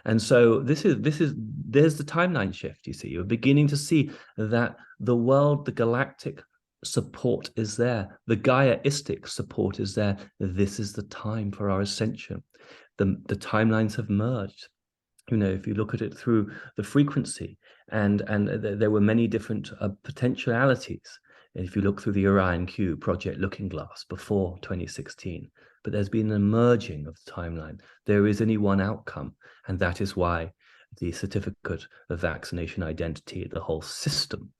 And so there's the timeline shift. You see, you're beginning to see that the world, the galactic support is there, the Gaiaistic support is there. This is the time for our ascension. The timelines have merged. You know, if you look at it through the frequency, and there were many different potentialities. If you look through the Orion Q Project Looking Glass before 2016, but there's been an merging of the timeline. There is only one outcome, and that is why the certificate of vaccination identity, the whole system,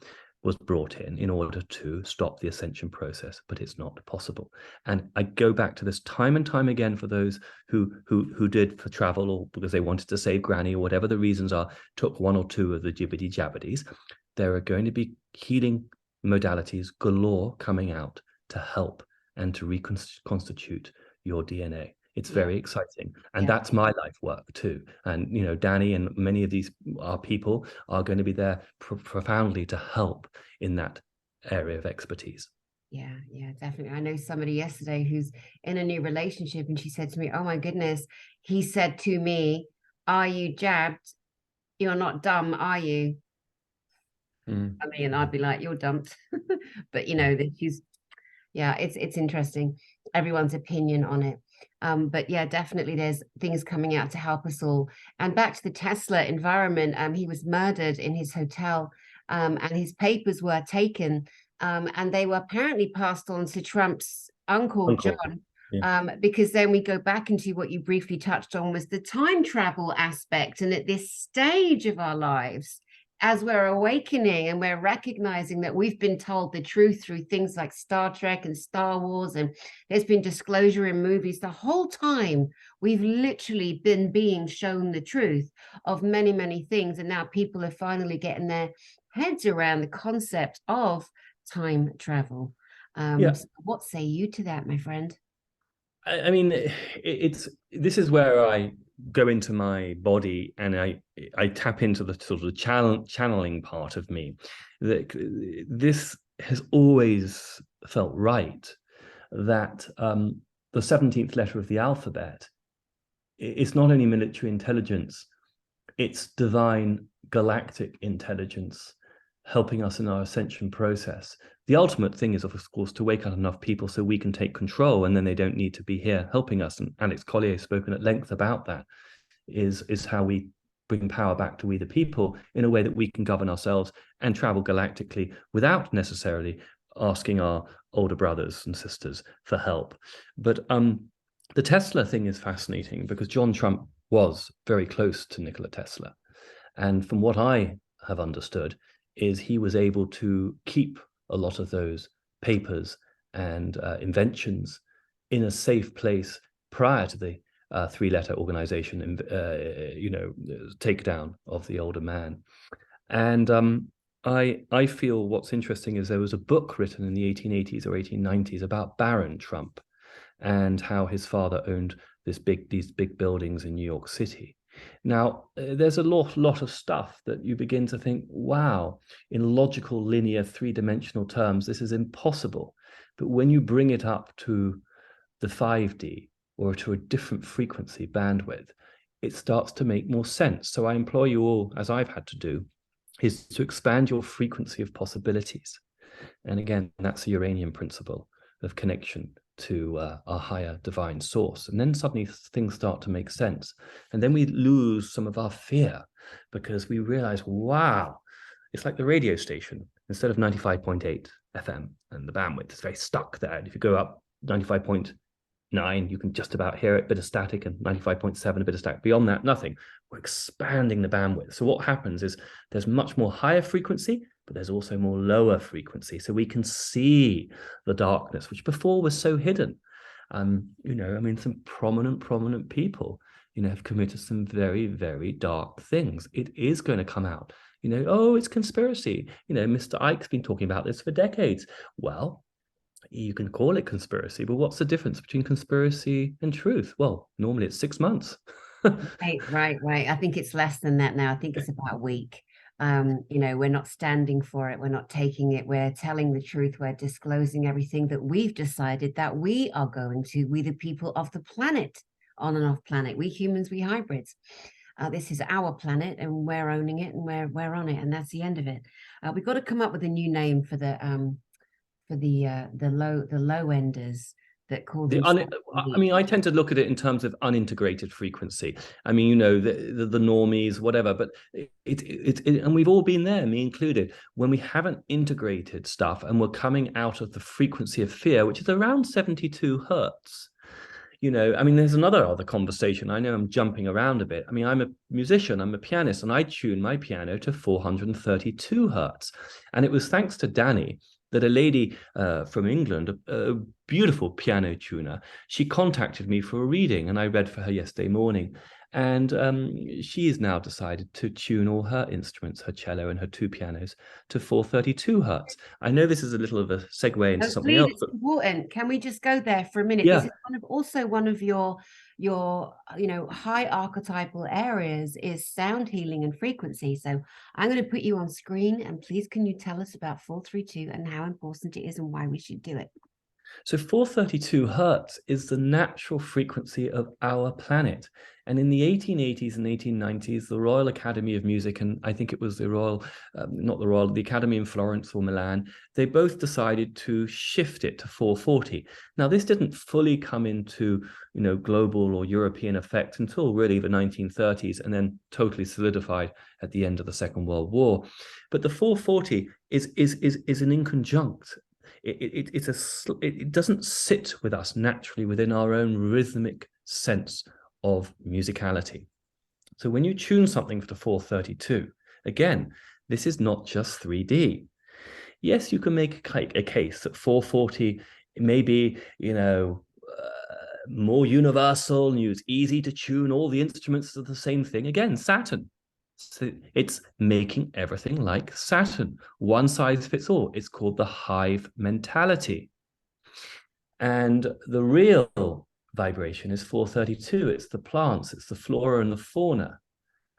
was brought in order to stop the ascension process, but it's not possible. And I go back to this time and time again for those who did for travel, or because they wanted to save granny, or whatever the reasons are, took one or two of the jibbity jabbities. There are going to be healing modalities galore coming out to help and to reconstitute your DNA. It's very exciting. And that's my life work too. And, you know, Dani and many of these people are going to be there profoundly to help in that area of expertise. Yeah, definitely. I know somebody yesterday who's in a new relationship, and she said to me, oh my goodness, he said to me, are you jabbed? You're not dumb, are you? I mean, I'd be like, you're dumped. But you know, that she's, yeah, it's interesting, everyone's opinion on it. But yeah, definitely there's things coming out to help us all. And back to the Tesla environment, he was murdered in his hotel, and his papers were taken, and they were apparently passed on to Trump's uncle John. Because then we go back into what you briefly touched on, was the time travel aspect. And at this stage of our lives, as we're awakening and we're recognizing that we've been told the truth through things like Star Trek and Star Wars, and there's been disclosure in movies, the whole time we've literally been being shown the truth of many, many things. And now people are finally getting their heads around the concept of time travel. So what say you to that, my friend? I mean, this is where I go into my body and I tap into the sort of channeling part of me. This has always felt right, that the 17th letter of the alphabet, it's not only military intelligence, it's divine galactic intelligence helping us in our ascension process. The ultimate thing is, of course, to wake up enough people so we can take control, and then they don't need to be here helping us. And Alex Collier has spoken at length about that, is how we bring power back to we the people in a way that we can govern ourselves and travel galactically without necessarily asking our older brothers and sisters for help. But the Tesla thing is fascinating, because John Trump was very close to Nikola Tesla. And from what I have understood, is he was able to keep a lot of those papers and inventions in a safe place prior to the three-letter organization, takedown of the older man. And I feel what's interesting is there was a book written in the 1880s or 1890s about Baron Trump and how his father owned these big buildings in New York City. Now, there's a lot of stuff that you begin to think, wow, in logical, linear, three-dimensional terms, this is impossible. But when you bring it up to the 5D, or to a different frequency bandwidth, it starts to make more sense. So I implore you all, as I've had to do, is to expand your frequency of possibilities. And again, that's the Uranian principle of connection to our higher divine source. And then suddenly things start to make sense. And then we lose some of our fear because we realize, wow, it's like the radio station. Instead of 95.8 FM and the bandwidth is very stuck there. And if you go up 95.9, you can just about hear it, a bit of static, and 95.7, a bit of static. Beyond that, nothing. We're expanding the bandwidth. So what happens is there's much more higher frequency, but there's also more lower frequency. So we can see the darkness, which before was so hidden. You know, I mean, some prominent people, you know, have committed some very, very dark things. It is going to come out. You know, oh, it's conspiracy. You know, Mr. Ike's been talking about this for decades. Well, you can call it conspiracy, but what's the difference between conspiracy and truth? Well, normally it's 6 months. Right. I think it's less than that now. I think it's about a week. You know, we're not standing for it. We're not taking it. We're telling the truth. We're disclosing everything that we've decided that we are going to. We, the people of the planet, on and off planet. We humans, we hybrids. This is our planet, and we're owning it, and we're on it, and that's the end of it. We've got to come up with a new name for the low enders that call them. I mean, I tend to look at it in terms of unintegrated frequency. I mean, you know, the normies, whatever, but and we've all been there, me included, when we haven't integrated stuff and we're coming out of the frequency of fear, which is around 72 hertz. You know, I mean, there's other conversation. I know I'm jumping around a bit. I mean, I'm a musician, I'm a pianist, and I tune my piano to 432 hertz. And it was thanks to Dani that a lady from England, a beautiful piano tuner, she contacted me for a reading, and I read for her yesterday morning. And she has now decided to tune all her instruments, her cello and her two pianos, to 432 hertz. I know this is a little of a segue into something else. It's important. Can we just go there for a minute? Yeah. This is also one of your you know, high archetypal areas is sound healing and frequency. So I'm going to put you on screen, and please can you tell us about 432 and how important it is and why we should do it? So 432 hertz is the natural frequency of our planet. And in the 1880s and 1890s, the Royal Academy of Music, and I think it was the the Academy in Florence or Milan, they both decided to shift it to 440. Now, this didn't fully come into, you know, global or European effect until really the 1930s, and then totally solidified at the end of the Second World War. But the 440 is an inconjunct. It doesn't sit with us naturally within our own rhythmic sense of musicality. So when you tune something to 432, again, this is not just 3D. Yes, you can make a case that 440 may be, you know, more universal, and it's easy to tune. All the instruments are the same thing. Again, Saturn. So it's making everything like Saturn. One size fits all. It's called the hive mentality. And the real vibration is 432. It's the plants, it's the flora and the fauna.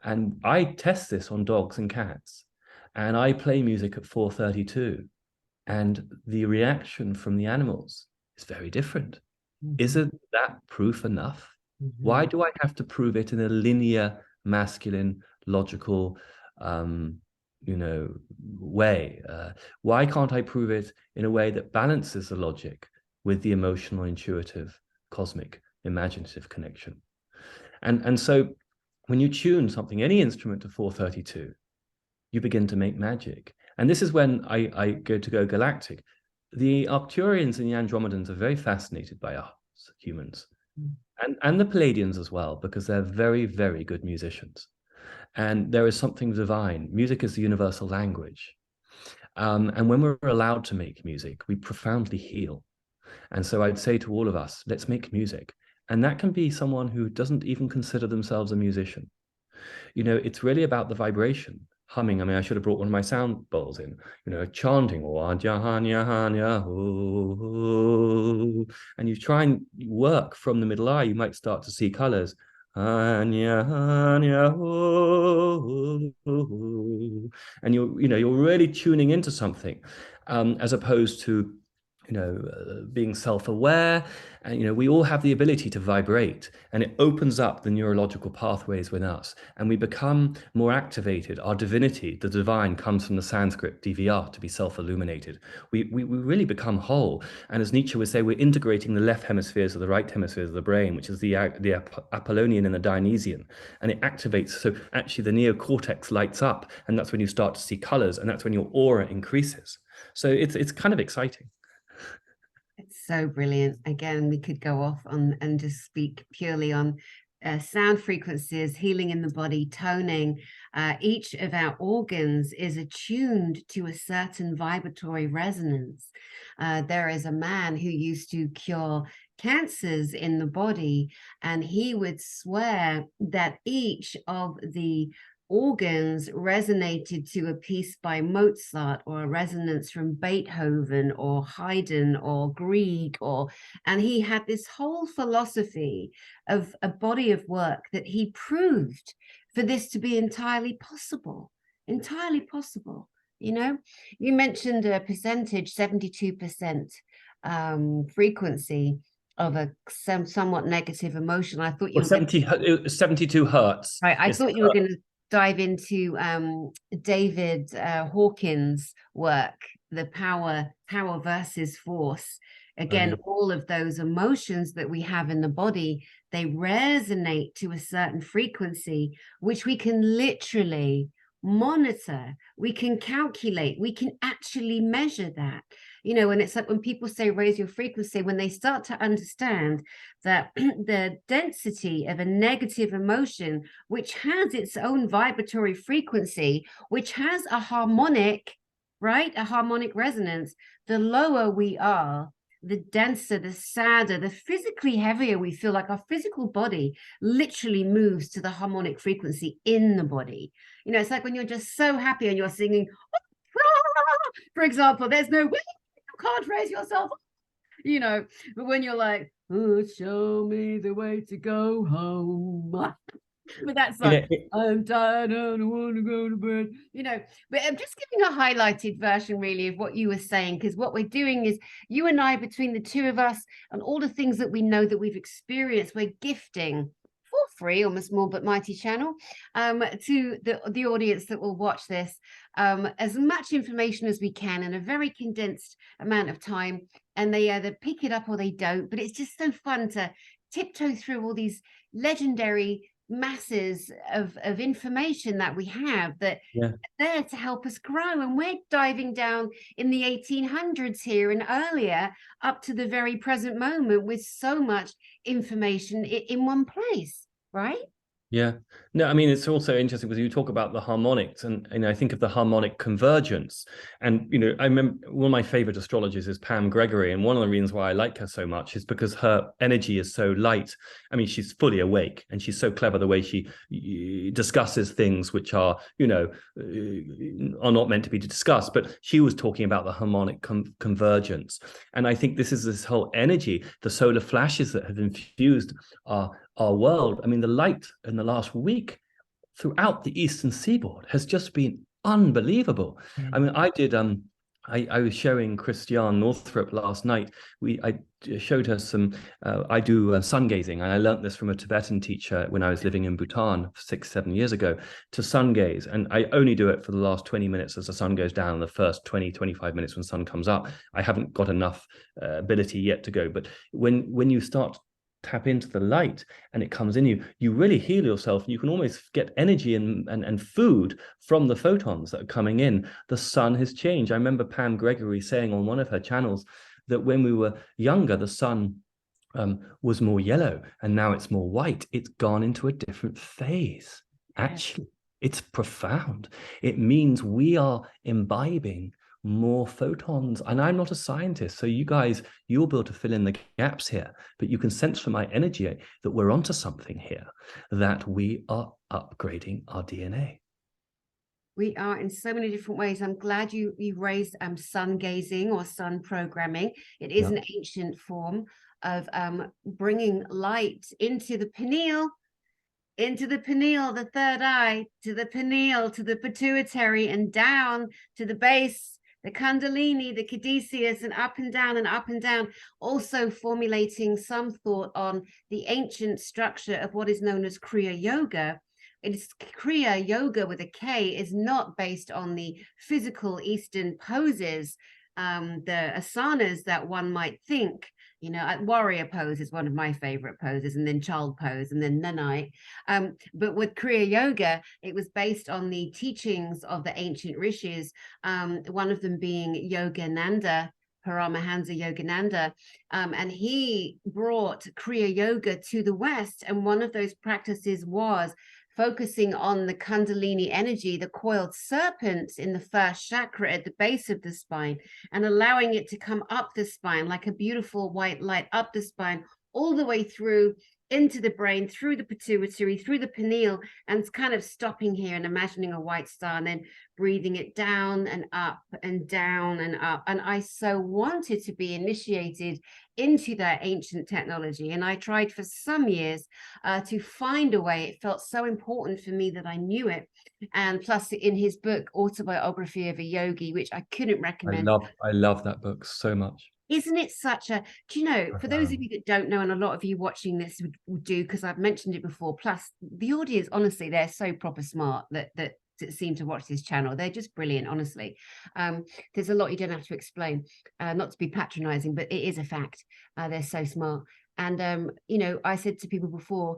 And I test this on dogs and cats. And I play music at 432. And the reaction from the animals is very different. Mm-hmm. Isn't that proof enough? Mm-hmm. Why do I have to prove it in a linear, masculine, logical, you know, way? Why can't I prove it in a way that balances the logic with the emotional, intuitive, cosmic, imaginative connection? And so when you tune something, any instrument to 432, you begin to make magic. And this is when I go galactic. The Arcturians and the Andromedans are very fascinated by us humans, and the Palladians as well, because they're very, very good musicians. And there is something divine. Music is the universal language. And when we're allowed to make music, we profoundly heal. And so I'd say to all of us, let's make music. And that can be someone who doesn't even consider themselves a musician. You know, it's really about the vibration, humming. I mean, I should have brought one of my sound bowls in, you know, chanting, and you try and work from the middle eye, you might start to see colors. And you're really tuning into something, as opposed to being self-aware, and we all have the ability to vibrate, and it opens up the neurological pathways within us, and we become more activated. Our divinity, the divine, comes from the Sanskrit divya, to be self-illuminated. We really become whole, and as Nietzsche would say, we're integrating the left hemispheres of the right hemispheres of the brain, which is the Apollonian and the Dionysian, and it activates. So actually the neocortex lights up, and that's when you start to see colors, and that's when your aura increases. So it's kind of exciting. It's so brilliant. Again, we could go off on and just speak purely on sound frequencies, healing in the body, toning. Each of our organs is attuned to a certain vibratory resonance. There is a man who used to cure cancers in the body, and he would swear that each of the organs resonated to a piece by Mozart, or a resonance from Beethoven or Haydn or Grieg, and he had this whole philosophy of a body of work that he proved for this to be entirely possible. You mentioned a percentage, 72% frequency of a somewhat negative emotion. I thought you were 72 hertz. Right, I thought you were going to dive into David Hawkins' work, the power versus force. Again, all of those emotions that we have in the body, they resonate to a certain frequency, which we can literally monitor, we can calculate, we can actually measure that. And it's like when people say raise your frequency, when they start to understand that the density of a negative emotion, which has its own vibratory frequency, which has a harmonic, right? A harmonic resonance, the lower we are, the denser, the sadder, the physically heavier we feel. Like our physical body literally moves to the harmonic frequency in the body. It's like when you're just so happy and you're singing, for example, there's no way you can't raise yourself, but when you're like, oh, show me the way to go home. With that song, I'm tired, I don't want to go to bed, but I'm just giving a highlighted version really of what you were saying, because what we're doing is you and I, between the two of us and all the things that we know that we've experienced, we're gifting for free on the Small But Mighty channel to the audience that will watch this as much information as we can in a very condensed amount of time, and they either pick it up or they don't. But it's just so fun to tiptoe through all these legendary masses of information that we have that are there to help us grow. And we're diving down in the 1800s here and earlier up to the very present moment with so much information in one place, right? Yeah. No, I mean, it's also interesting because you talk about the harmonics, and I think of the harmonic convergence. And, I remember one of my favorite astrologers is Pam Gregory. And one of the reasons why I like her so much is because her energy is so light. I mean, she's fully awake, and she's so clever the way she discusses things which are not meant to be discussed. But she was talking about the harmonic convergence. And I think this is this whole energy, the solar flashes that have infused our world. I mean, the light in the last week throughout the eastern seaboard has just been unbelievable. I mean, I was showing Christiane Northrup last night. I showed her some, I do sun gazing, and I learned this from a Tibetan teacher when I was living in Bhutan 6-7 years ago, to sun gaze. And I only do it for the last 20 minutes as the sun goes down, the first 20-25 minutes when the sun comes up. I haven't got enough ability yet to go. But when you start tap into the light and it comes in you really heal yourself, and you can almost get energy and food from the photons that are coming in. The sun has changed. I remember Pam Gregory saying on one of her channels that when we were younger, the sun was more yellow, and now it's more white. It's gone into a different phase. Actually, it's profound. It means we are imbibing more photons. And I'm not a scientist, so you guys, you'll be able to fill in the gaps here, but you can sense from my energy that we're onto something here, that we are upgrading our DNA. We are in so many different ways. I'm glad you raised sun gazing or sun programming. It is an ancient form of bringing light into the pineal, the third eye, to the pineal, to the pituitary, and down to the base, the Kundalini, the Caduceus, and up and down and up and down, also formulating some thought on the ancient structure of what is known as Kriya Yoga. It's Kriya Yoga with a K is not based on the physical Eastern poses, the asanas that one might think. You know, warrior pose is one of my favorite poses, and then child pose, and then nanite. But with Kriya Yoga, it was based on the teachings of the ancient rishis, one of them being Yogananda, Paramahansa Yogananda, and he brought Kriya Yoga to the West, and one of those practices was focusing on the Kundalini energy, the coiled serpent in the first chakra at the base of the spine, and allowing it to come up the spine like a beautiful white light up the spine, all the way through into the brain, through the pituitary, through the pineal, and kind of stopping here and imagining a white star, and then breathing it down and up and down and up. And I so wanted to be initiated into that ancient technology, and I tried for some years to find a way. It felt so important for me that I knew it. And plus, in his book Autobiography of a Yogi, which I couldn't recommend, I love that book so much. isn't it such a, do you know, for those of you that don't know, and a lot of you watching this would do, because I've mentioned it before, plus the audience, honestly, they're so proper smart that seem to watch this channel. They're just brilliant, honestly. There's a lot you don't have to explain, not to be patronizing, but it is a fact. They're so smart. And you know, I said to people before,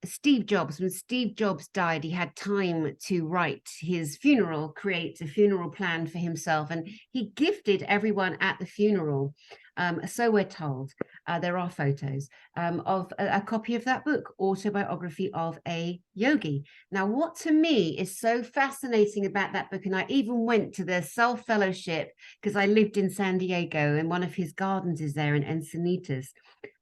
Steve Jobs, when Steve Jobs died, he had time to write his funeral, create a funeral plan for himself, and he gifted everyone at the funeral, so we're told, there are photos, of a copy of that book, Autobiography of a Yogi. Now, what to me is so fascinating about that book, and I even went to the self-fellowship because I lived in San Diego, and one of his gardens is there in Encinitas.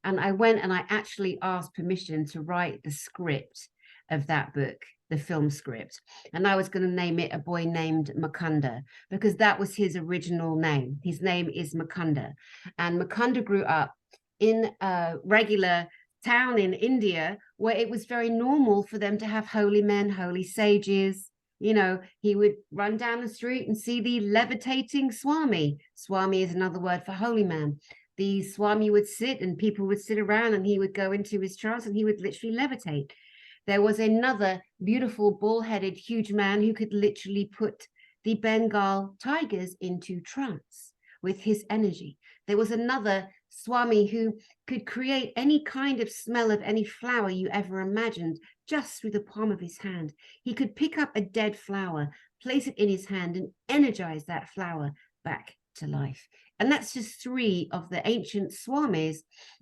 And I went and I actually asked permission to write the script of that book, the film script. And I was going to name it A Boy Named Mukunda, because that was his original name. His name is Mukunda. And Mukunda grew up in a regular town in India where it was very normal for them to have holy men, holy sages. You know, he would run down the street and see the levitating Swami. Swami is another word for holy man. The Swami would sit and people would sit around, and he would go into his trance and he would literally levitate. There was another beautiful bull-headed huge man who could literally put the Bengal tigers into trance with his energy. There was another Swami who could create any kind of smell of any flower you ever imagined just through the palm of his hand. He could pick up a dead flower, place it in his hand, and energize that flower back to life. And that's just 3 of the ancient Swamis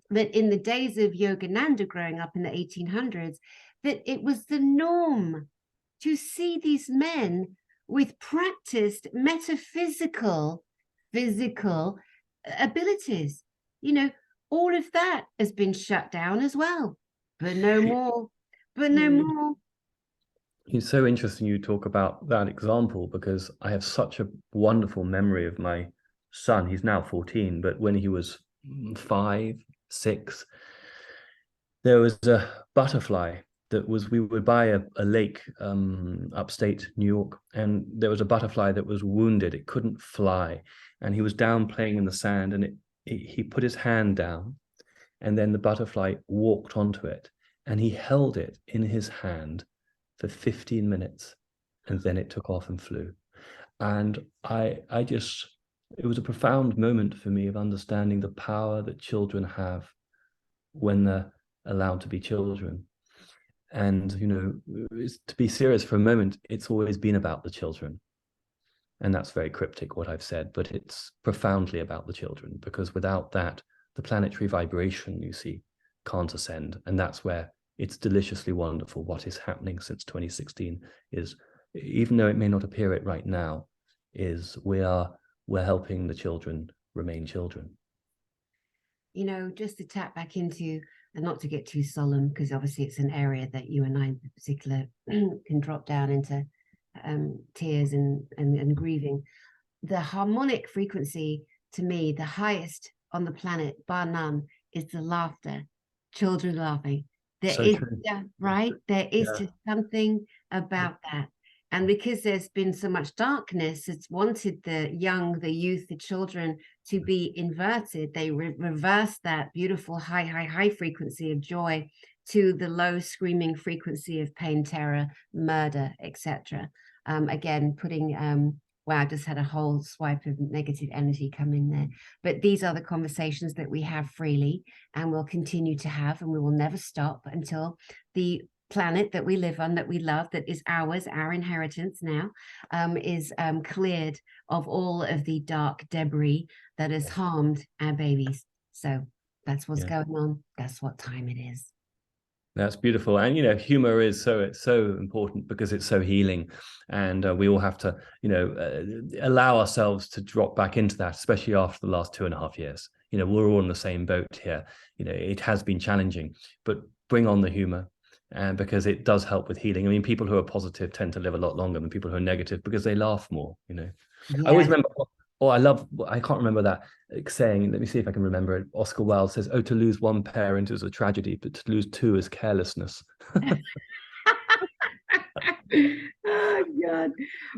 that in the days of Yogananda growing up in the 1800s, that it was the norm to see these men with practiced metaphysical, physical abilities. You know, all of that has been shut down as well, but no more, but no more. It's so interesting you talk about that example, because I have such a wonderful memory of my son. He's now 14, but when he was 5, 6, there was a butterfly that was, we would buy a lake upstate New York, and there was a butterfly that was wounded. It couldn't fly, and he was down playing in the sand, and he put his hand down, and then the butterfly walked onto it, and he held it in his hand for 15 minutes, and then it took off and flew. And I just, it was a profound moment for me of understanding the power that children have when they're allowed to be children. And, you know, to be serious for a moment, it's always been about the children. And that's very cryptic, what I've said, but it's profoundly about the children, because without that, the planetary vibration, you see, can't ascend. And that's where it's deliciously wonderful. What is happening since 2016 is, even though it may not appear it right now, is we're helping the children remain children. You know, just to tap back into, and not to get too solemn, because obviously it's an area that you and I in particular can drop down into tears and grieving. The harmonic frequency, to me, the highest on the planet, bar none, is the laughter. Children laughing. There So is, true. right? There is Yeah. just something about that. And because there's been so much darkness, it's wanted the young, the youth, the children to be inverted. They reverse that beautiful high frequency of joy to the low screaming frequency of pain, terror, murder, etc. Again, putting wow, I just had a whole swipe of negative energy come in there. But these are the conversations that we have freely and will continue to have, and we will never stop until the planet that we live on, that we love, that is ours, our inheritance now, is cleared of all of the dark debris that has harmed our babies. So that's what's going on. That's what time it is. That's beautiful. And, you know, humor is so important because it's so healing. And we all have to, you know, allow ourselves to drop back into that, especially after the last 2.5 years. You know, we're all in the same boat here. You know, it has been challenging, but bring on the humor. And because it does help with healing. I mean, people who are positive tend to live a lot longer than people who are negative because they laugh more, you know. I always remember, I can't remember that saying. Let me see if I can remember it. Oscar Wilde says, "Oh, to lose one parent is a tragedy, but to lose two is carelessness." Oh God.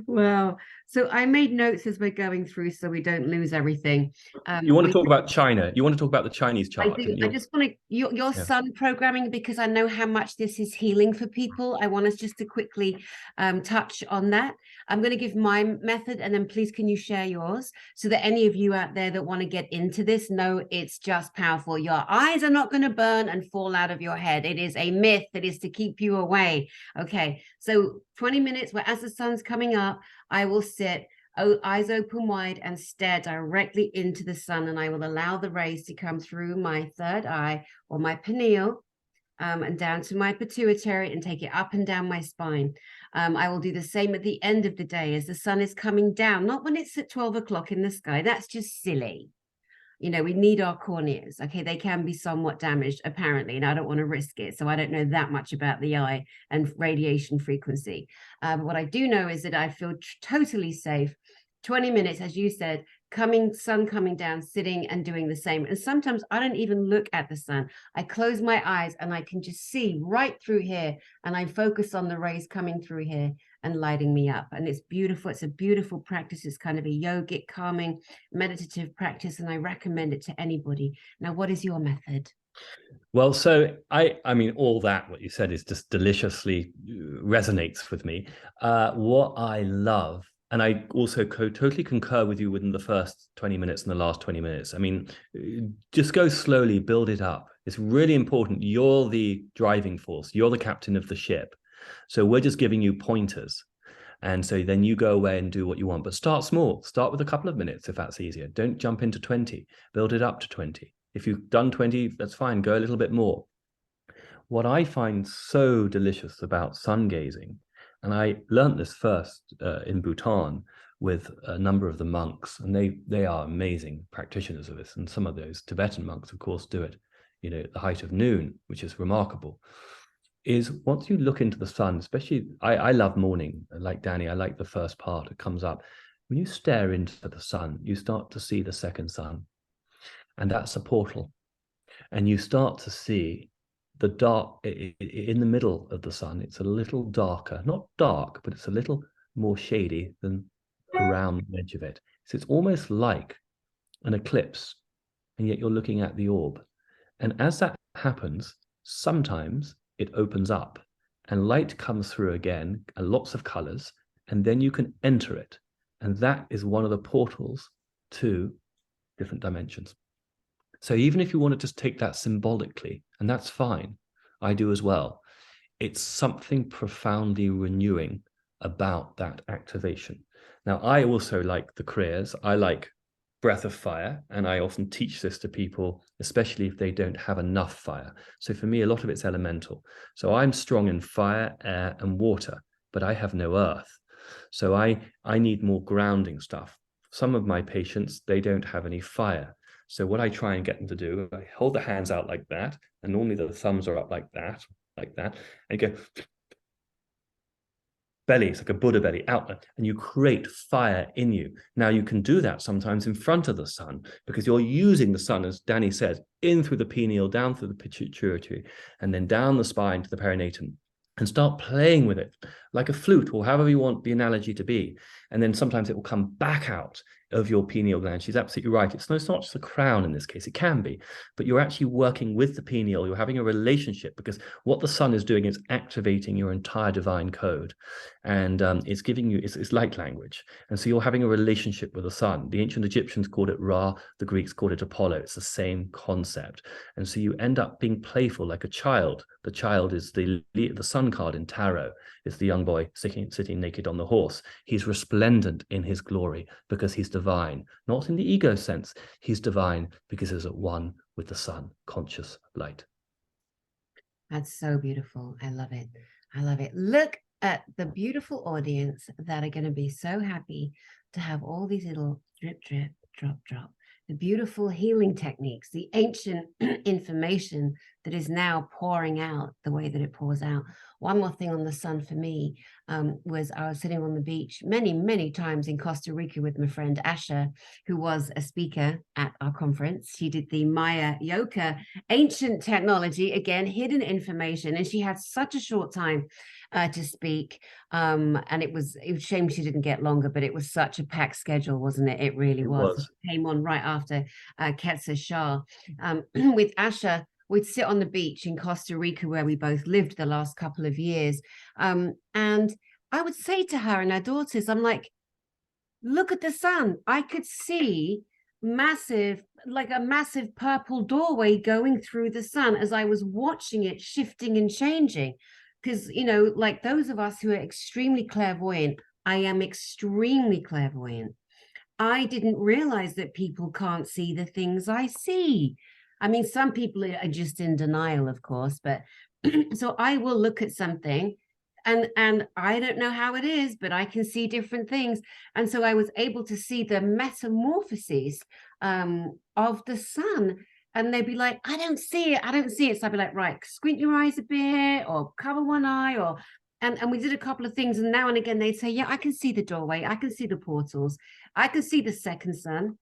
Wow. So I made notes as we're going through so we don't lose everything. You want to talk about China? You want to talk about the Chinese chart? I do. I just want to your sun programming, because I know how much this is healing for people. I want us just to quickly touch on that. I'm going to give my method, and then please can you share yours so that any of you out there that want to get into this know it's just powerful. Your eyes are not going to burn and fall out of your head. It is a myth that is to keep you away. Okay, so 20 minutes where as the sun's coming up, I will sit eyes open wide and stare directly into the sun, and I will allow the rays to come through my third eye or my pineal and down to my pituitary and take it up and down my spine. I will do the same at the end of the day as the sun is coming down, not when it's at 12 o'clock in the sky. That's just silly. You know, we need our corneas. Okay, they can be somewhat damaged apparently, and I don't want to risk it, so I don't know that much about the eye and radiation frequency. But what I do know is that I feel totally safe. 20 minutes, as you said, sun coming down, sitting and doing the same. And sometimes I don't even look at the sun. I close my eyes and I can just see right through here, and I focus on the rays coming through here and lighting me up. And it's beautiful. It's a beautiful practice. It's kind of a yogic, calming, meditative practice, and I recommend it to anybody. Now, what is your method? Well, so I mean, all that what you said is just deliciously resonates with me. What I love, and I also totally concur with you within the first 20 minutes and the last 20 minutes. I mean, just go slowly, build it up. It's really important. You're the driving force. You're the captain of the ship. So we're just giving you pointers. And so then you go away and do what you want. But start small. Start with a couple of minutes if that's easier. Don't jump into 20. Build it up to 20. If you've done 20, that's fine. Go a little bit more. What I find so delicious about sun gazing, and I learned this first in Bhutan with a number of the monks, and they are amazing practitioners of this. And some of those Tibetan monks, of course, do it, you know, at the height of noon, which is remarkable. Is once you look into the sun, especially I love morning, like Dani, I like the first part, it comes up. When you stare into the sun, you start to see the second sun. And that's a portal. And you start to see the dark in the middle of the sun. It's a little darker, not dark, but it's a little more shady than around the edge of it. So it's almost like an eclipse, and yet you're looking at the orb. And as that happens, sometimes it opens up and light comes through again, and lots of colors, and then you can enter it. And that is one of the portals to different dimensions. So even if you want to just take that symbolically, and that's fine, I do as well, it's something profoundly renewing about that activation. Now, I also like the Kriyas. I like breath of fire, and I often teach this to people, especially if they don't have enough fire. So for me, a lot of it's elemental. So I'm strong in fire, air, and water, but I have no earth. So I need more grounding stuff. Some of my patients, they don't have any fire. So what I try and get them to do, I hold the hands out like that, and normally the thumbs are up like that, and go belly, it's like a Buddha belly, outlet, and you create fire in you. Now you can do that sometimes in front of the sun, because you're using the sun, as Dani says, in through the pineal, down through the pituitary, and then down the spine to the perinatum. and start playing with it like a flute, or however you want the analogy to be. And then sometimes it will come back out of your pineal gland. She's absolutely right. It's not just the crown in this case. It can be, but you're actually working with the pineal. You're having a relationship, because what the sun is doing is activating your entire divine code. And it's giving you, it's light language. And so you're having a relationship with the sun. The ancient Egyptians called it Ra. The Greeks called it Apollo. It's the same concept. And so you end up being playful like a child. The child is the sun card in tarot. It's the young boy sitting naked on the horse. He's resplendent in his glory because he's divine, not in the ego sense. He's divine because he's at one with the sun, conscious light. That's so beautiful. I love it. I love it. Look at the beautiful audience that are going to be so happy to have all these little drip, drip, drop, drop. The beautiful healing techniques, the ancient information that is now pouring out the way that it pours out. One more thing on the sun for me was I was sitting on the beach many, many times in Costa Rica with my friend Asha, who was a speaker at our conference. She did the Maya Yoga, ancient technology, again, hidden information. And she had such a short time to speak. And it was a shame she didn't get longer, but it was such a packed schedule, wasn't it? It really was. It came on right after Ketsa Shah. With Asha, we'd sit on the beach in Costa Rica where we both lived the last couple of years. And I would say to her and her daughters, I'm like, look at the sun. I could see like a massive purple doorway going through the sun as I was watching it shifting and changing. Because, you know, like those of us who are extremely clairvoyant, I am extremely clairvoyant. I didn't realize that people can't see the things I see. I mean, some people are just in denial, of course, but so I will look at something and I don't know how it is, but I can see different things. And so I was able to see the metamorphoses of the sun. And they'd be like, I don't see it. I don't see it. So I'd be like, right, squint your eyes a bit or cover one eye and we did a couple of things. And now and again, they'd say, yeah, I can see the doorway. I can see the portals. I can see the second sun.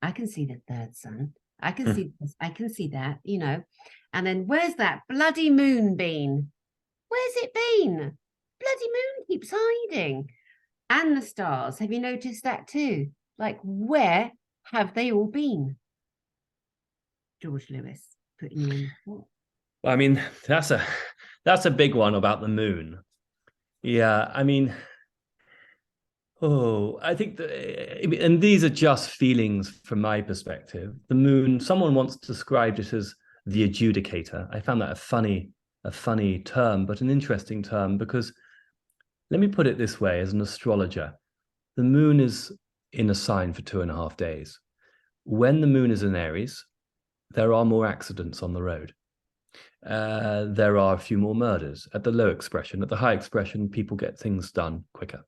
I can see the third sun. I can see this. I can see that, you know. And then where's that bloody moon been? Where's it been? Bloody moon keeps hiding. And the stars. Have you noticed that too? Like, where have they all been? Georgehlewis, putting you in. Well, I mean, that's a big one about the moon. Yeah, I mean, I think and these are just feelings from my perspective. The moon, someone once described it as the adjudicator. I found that a funny term, but an interesting term, because let me put it this way: as an astrologer, the moon is in a sign for 2.5 days. When the moon is in Aries, there are more accidents on the road. There are a few more murders at the low expression. At the high expression, people get things done quicker.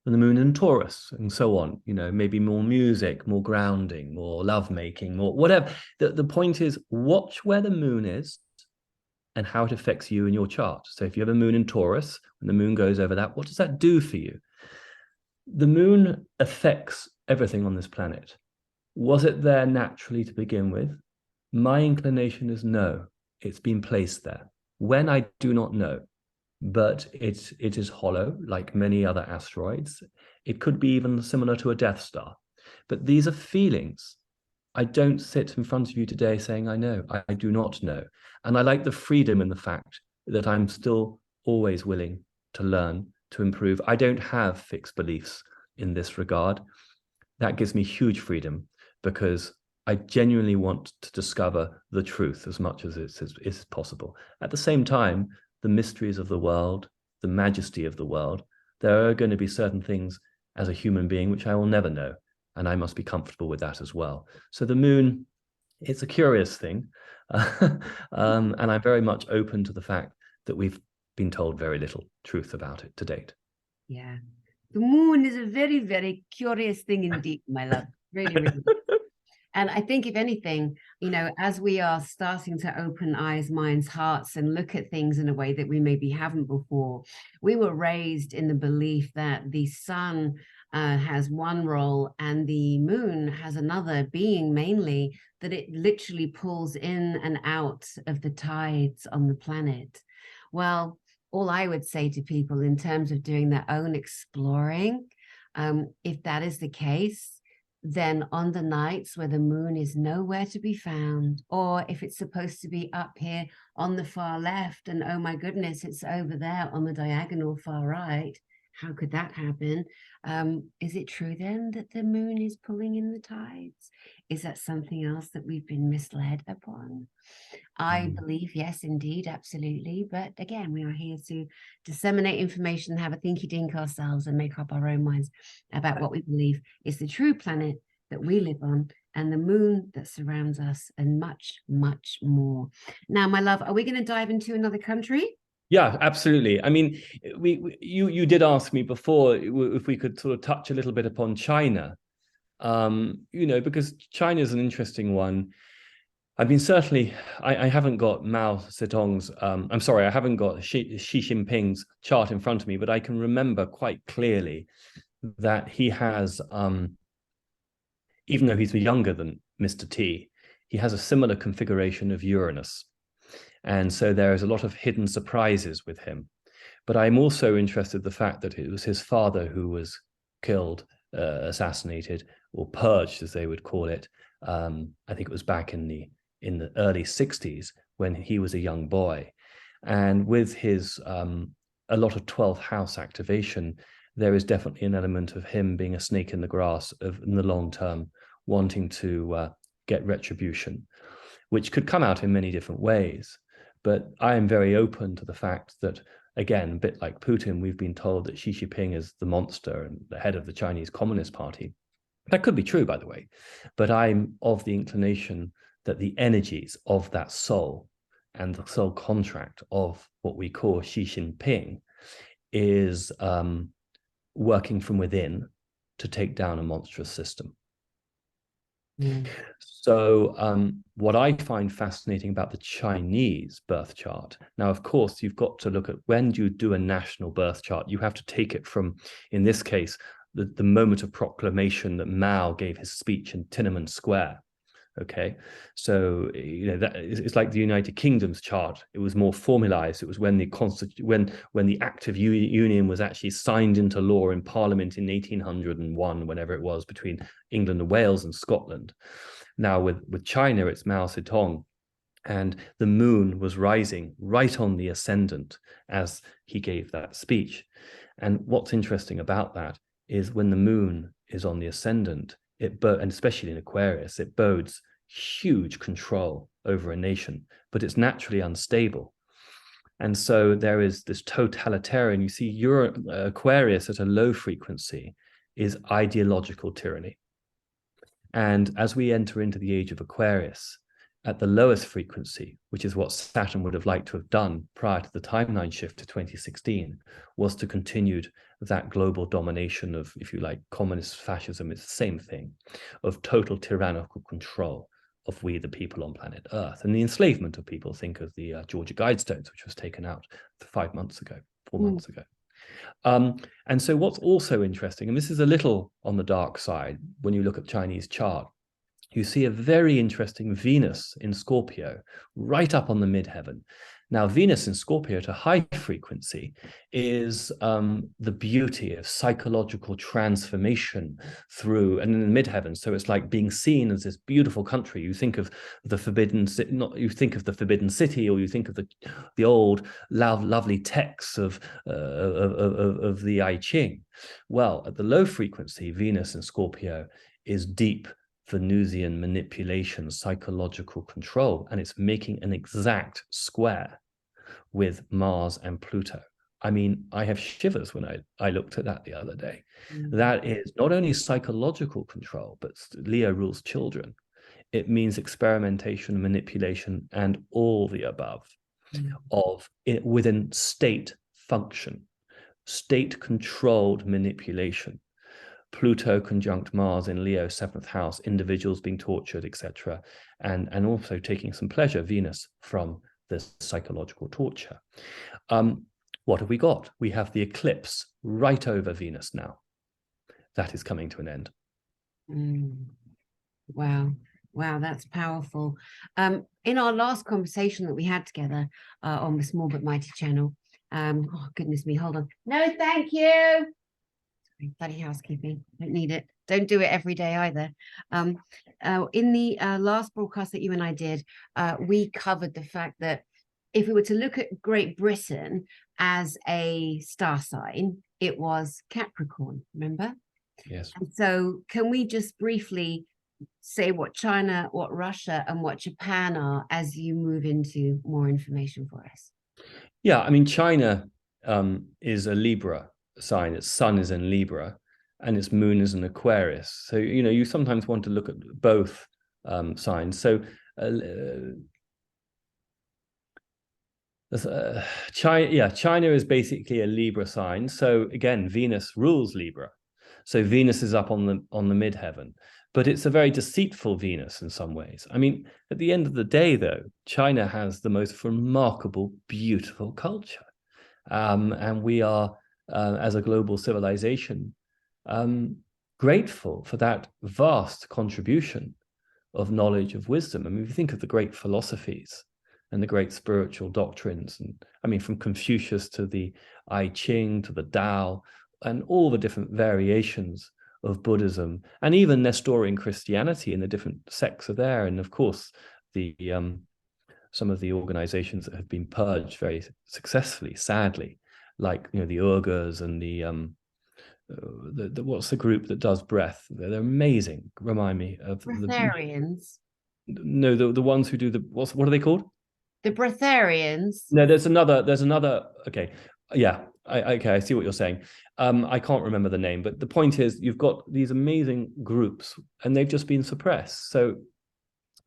And the moon in Taurus, and so on, you know, maybe more music, more grounding, more lovemaking, more whatever. The point is, watch where the moon is and how it affects you in your chart. So if you have a moon in Taurus, when the moon goes over that, what does that do for you? The moon affects everything on this planet. Was it there naturally to begin with? My inclination is no. It's been placed there. When, I do not know, but it is hollow, like many other asteroids. It could be even similar to a Death Star. But these are feelings. I don't sit in front of you today saying I know. I do not know. And I like the freedom in the fact that I'm still always willing to learn, to improve. I don't have fixed beliefs in this regard. That gives me huge freedom, because I genuinely want to discover the truth as much as is possible. At the same time, the mysteries of the world, the majesty of the world, there are going to be certain things as a human being which I will never know, and I must be comfortable with that as well. So the moon, it's a curious thing, and I'm very much open to the fact that we've been told very little truth about it to date. Yeah, the moon is a very, very curious thing indeed, my love. Really, really. And I think, if anything, you know, as we are starting to open eyes, minds, hearts, and look at things in a way that we maybe haven't before, we were raised in the belief that the sun has one role and the moon has another, being mainly that it literally pulls in and out of the tides on the planet. Well, all I would say to people in terms of doing their own exploring, if that is the case, then on the nights where the moon is nowhere to be found, or if it's supposed to be up here on the far left and oh my goodness, it's over there on the diagonal far right, how could that happen? Is it true then that the moon is pulling in the tides? Is that something else that we've been misled upon? I believe, yes, indeed, absolutely. But again, we are here to disseminate information, have a thinky dink ourselves and make up our own minds about what we believe is the true planet that we live on and the moon that surrounds us and much, much more. Now, my love, are we going to dive into another country? Yeah, absolutely. I mean, you did ask me before if we could sort of touch a little bit upon China, because China is an interesting one. I mean, certainly, I haven't got Mao Zedong's, I'm sorry, I haven't got Xi Jinping's chart in front of me, but I can remember quite clearly that he has, even though he's younger than Mr. T, he has a similar configuration of Uranus. And so there is a lot of hidden surprises with him. But I'm also interested in the fact that it was his father who was killed, assassinated, or purged, as they would call it. I think it was back in the early 60s when he was a young boy. And with his a lot of 12th house activation, there is definitely an element of him being a snake in the grass in the long term, wanting to get retribution, which could come out in many different ways. But I am very open to the fact that, again, a bit like Putin, we've been told that Xi Jinping is the monster and the head of the Chinese Communist Party. That could be true, by the way, but I'm of the inclination that the energies of that soul and the soul contract of what we call Xi Jinping is working from within to take down a monstrous system. So what I find fascinating about the Chinese birth chart, now, of course, you've got to look at when you do a national birth chart, you have to take it from, in this case, the moment of proclamation that Mao gave his speech in Tiananmen Square. Okay, so that it's like the United Kingdom's chart. It was more formalized. It was when the Act of Union was actually signed into law in Parliament in 1801, whenever it was, between England and Wales and Scotland. Now with China, it's Mao Zedong, and the moon was rising right on the ascendant as he gave that speech. And what's interesting about that is when the moon is on the ascendant, and especially in Aquarius, it bodes huge control over a nation, but it's naturally unstable. And so there is this totalitarian, you see Aquarius at a low frequency is ideological tyranny. And as we enter into the age of Aquarius, at the lowest frequency, which is what Saturn would have liked to have done prior to the timeline shift to 2016, was to continue that global domination of, if you like, communist fascism. It's the same thing, of total tyrannical control of we the people on planet Earth, and the enslavement of people. Think of the Georgia Guidestones, which was taken out 4 months ago. And so what's also interesting, and this is a little on the dark side when you look at Chinese chart, you see a very interesting Venus in Scorpio right up on the midheaven. Now, Venus in Scorpio at a high frequency is the beauty of psychological transformation through, and in the midheaven. So it's like being seen as this beautiful country. You think of the forbidden, you think of the Forbidden City, or you think of the old lovely texts of the I Ching. Well, at the low frequency, Venus in Scorpio is deep Venusian manipulation, psychological control, and it's making an exact square with Mars and Pluto. I mean, I have shivers when I looked at that the other day. That is not only psychological control, but Leo rules children. It means experimentation, manipulation, and all the above of it within state function, state-controlled manipulation. Pluto conjunct Mars in Leo, 7th house, individuals being tortured, etc., and also taking some pleasure, Venus, from this psychological torture. What have we got? We have the eclipse right over Venus now. That is coming to an end. Wow, that's powerful. In our last conversation that we had together on the Small But Mighty channel, Oh, goodness me, hold on. No, thank you. Sorry, bloody housekeeping. Don't need it. Don't do it every day either. In the last broadcast that you and I did, we covered the fact that if we were to look at Great Britain as a star sign, it was Capricorn, remember? Yes. And so can we just briefly say what China, what Russia, and what Japan are as you move into more information for us? Yeah, I mean, China is a Libra sign. Its sun is in Libra and its moon is in Aquarius. So, you know, you sometimes want to look at both signs. So China is basically a Libra sign. So again, Venus rules Libra. So Venus is up on the midheaven, but it's a very deceitful Venus in some ways. I mean, at the end of the day, though, China has the most remarkable, beautiful culture. And we are, as a global civilization, grateful for that vast contribution of knowledge, of wisdom. I mean, if you think of the great philosophies and the great spiritual doctrines, and I mean, from Confucius to the I Ching to the Tao, and all the different variations of Buddhism, and even Nestorian Christianity and the different sects are there. And of course, the some of the organizations that have been purged very successfully, sadly, like, you know, the Uyghurs and the what's the group that does breath? They're amazing. Remind me of Breatharians. No, the ones who do the what are they called? The breatharians. No, there's another. Okay, yeah, I see what you're saying. I can't remember the name, but the point is, you've got these amazing groups, and they've just been suppressed. So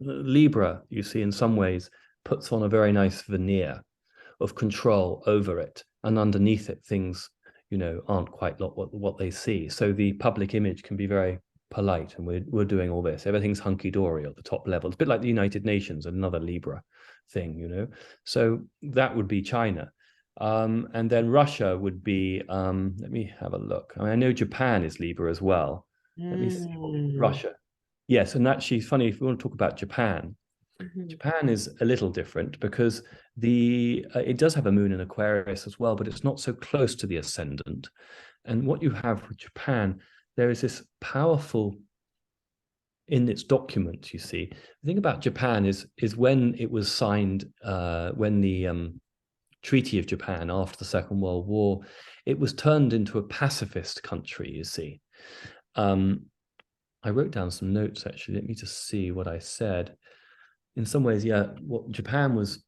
Libra, you see, in some ways, puts on a very nice veneer of control over it, and underneath it, things, you know, aren't quite what they see. So the public image can be very polite, and we're doing all this. Everything's hunky dory at the top level. It's a bit like the United Nations, another Libra thing, you know. So that would be China. And then Russia would be, let me have a look. I mean, I know Japan is Libra as well. Let me see. Russia. Yes, and actually, funny, if we want to talk about Japan, Japan is a little different because it does have a moon in Aquarius as well, but it's not so close to the ascendant. And what you have with Japan, there is this powerful, in its documents, you see, the thing about Japan is when it was signed, when the Treaty of Japan after the Second World War, it was turned into a pacifist country, you see. I wrote down some notes, actually. Let me just see what I said. In some ways, yeah, what Japan was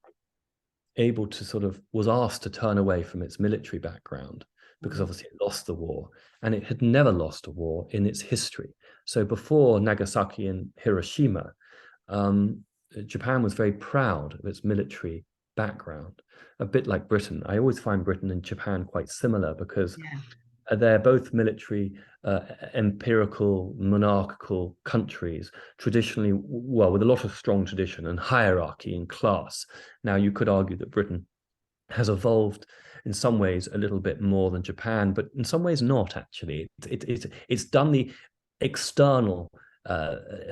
able to was asked to turn away from its military background because obviously it lost the war, and it had never lost a war in its history. So before Nagasaki and Hiroshima, Japan was very proud of its military background, a bit like Britain. I always find Britain and Japan quite similar because they're both military, empirical, monarchical countries, traditionally, well, with a lot of strong tradition and hierarchy and class. Now, you could argue that Britain has evolved in some ways a little bit more than Japan, but in some ways not, actually. It's done the external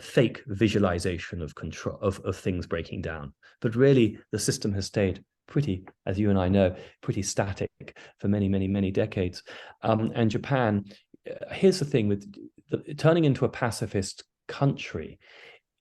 fake visualization of control of things breaking down, but really the system has stayed pretty, as you and I know, pretty static for many, many, many decades. And Japan, here's the thing with turning into a pacifist country,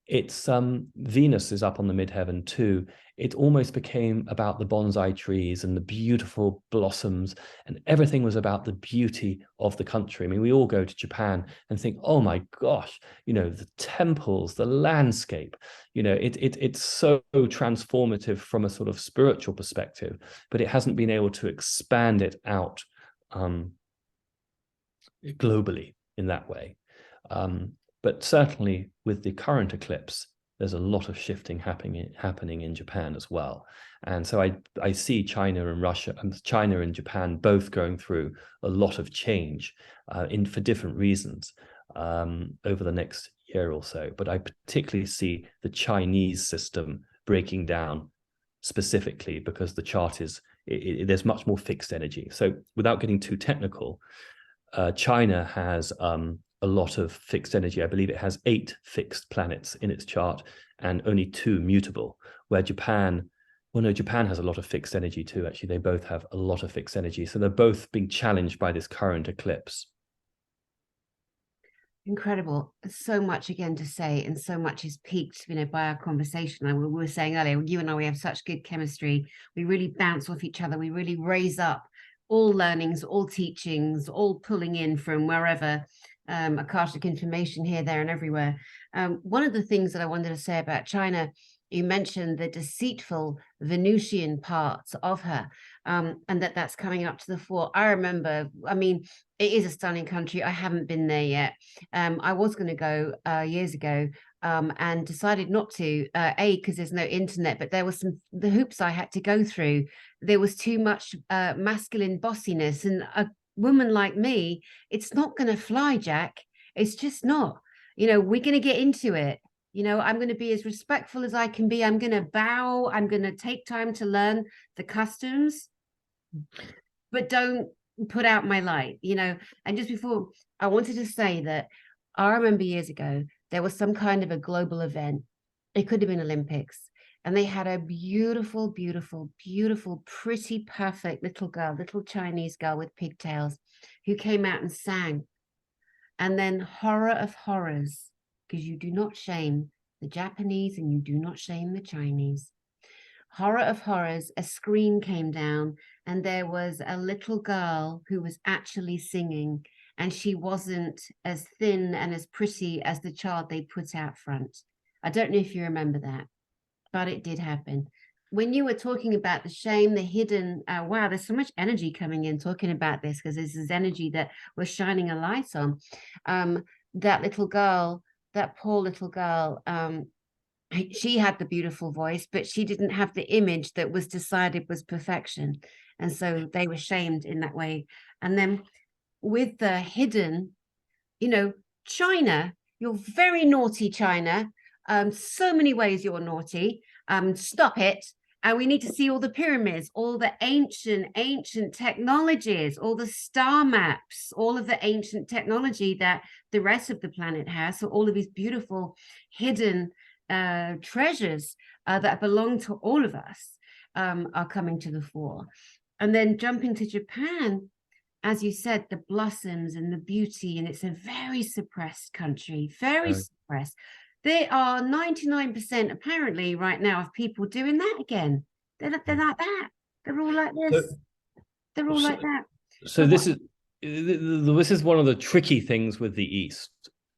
it's Venus is up on the midheaven too. It almost became about the bonsai trees and the beautiful blossoms, and everything was about the beauty of the country. I mean, we all go to Japan and think, oh my gosh, you know, the temples, the landscape, you know, it's so transformative from a sort of spiritual perspective, but it hasn't been able to expand it out globally in that way. But certainly with the current eclipse, there's a lot of shifting happening in Japan as well. And so I see China and Japan both going through a lot of change for different reasons over the next year or so. But I particularly see the Chinese system breaking down specifically because the chart there's much more fixed energy. So without getting too technical, China has a lot of fixed energy. I believe it has 8 fixed planets in its chart and only 2 mutable, where Japan Well, no, Japan has a lot of fixed energy too, actually. They both have a lot of fixed energy. So they're both being challenged by this current eclipse. Incredible. So much again to say, and so much is piqued, by our conversation. And we were saying earlier, you and I, we have such good chemistry. We really bounce off each other. We really raise up all learnings, all teachings, all pulling in from wherever, Akashic information here, there, and everywhere. One of the things that I wanted to say about China, you mentioned the deceitful Venusian parts of her, and that's coming up to the fore. I remember, it is a stunning country. I haven't been there yet. I was going to go years ago, and decided not to, because there's no internet, but there was the hoops I had to go through. There was too much masculine bossiness, and a woman like me, it's not going to fly, Jack. It's just not. We're going to get into it. I'm going to be as respectful as I can be. I'm going to bow. I'm going to take time to learn the customs, but don't put out my light, And just before, I wanted to say that I remember years ago, there was some kind of a global event. It could have been Olympics. And they had a beautiful, beautiful, beautiful, pretty, perfect little girl, little Chinese girl with pigtails, who came out and sang. And then, horror of horrors, because you do not shame the Japanese and you do not shame the Chinese. Horror of horrors, a screen came down and there was a little girl who was actually singing, and she wasn't as thin and as pretty as the child they put out front. I don't know if you remember that, but it did happen. When you were talking about the shame, the hidden, wow, there's so much energy coming in talking about this, because this is energy that we're shining a light on. That little girl, that poor little girl, she had the beautiful voice, but she didn't have the image that was decided was perfection. And so they were shamed in that way. And then with the hidden, China, you're very naughty, China. So many ways you're naughty. Stop it. And we need to see all the pyramids, all the ancient technologies, all the star maps, all of the ancient technology that the rest of the planet has. So all of these beautiful hidden treasures that belong to all of us are coming to the fore. And then jumping to Japan, as you said, the blossoms and the beauty, and it's a very suppressed country, very suppressed. There are 99% apparently right now of people doing that again. They're like that. They're all like this. They're all like that. So this is one of the tricky things with the East,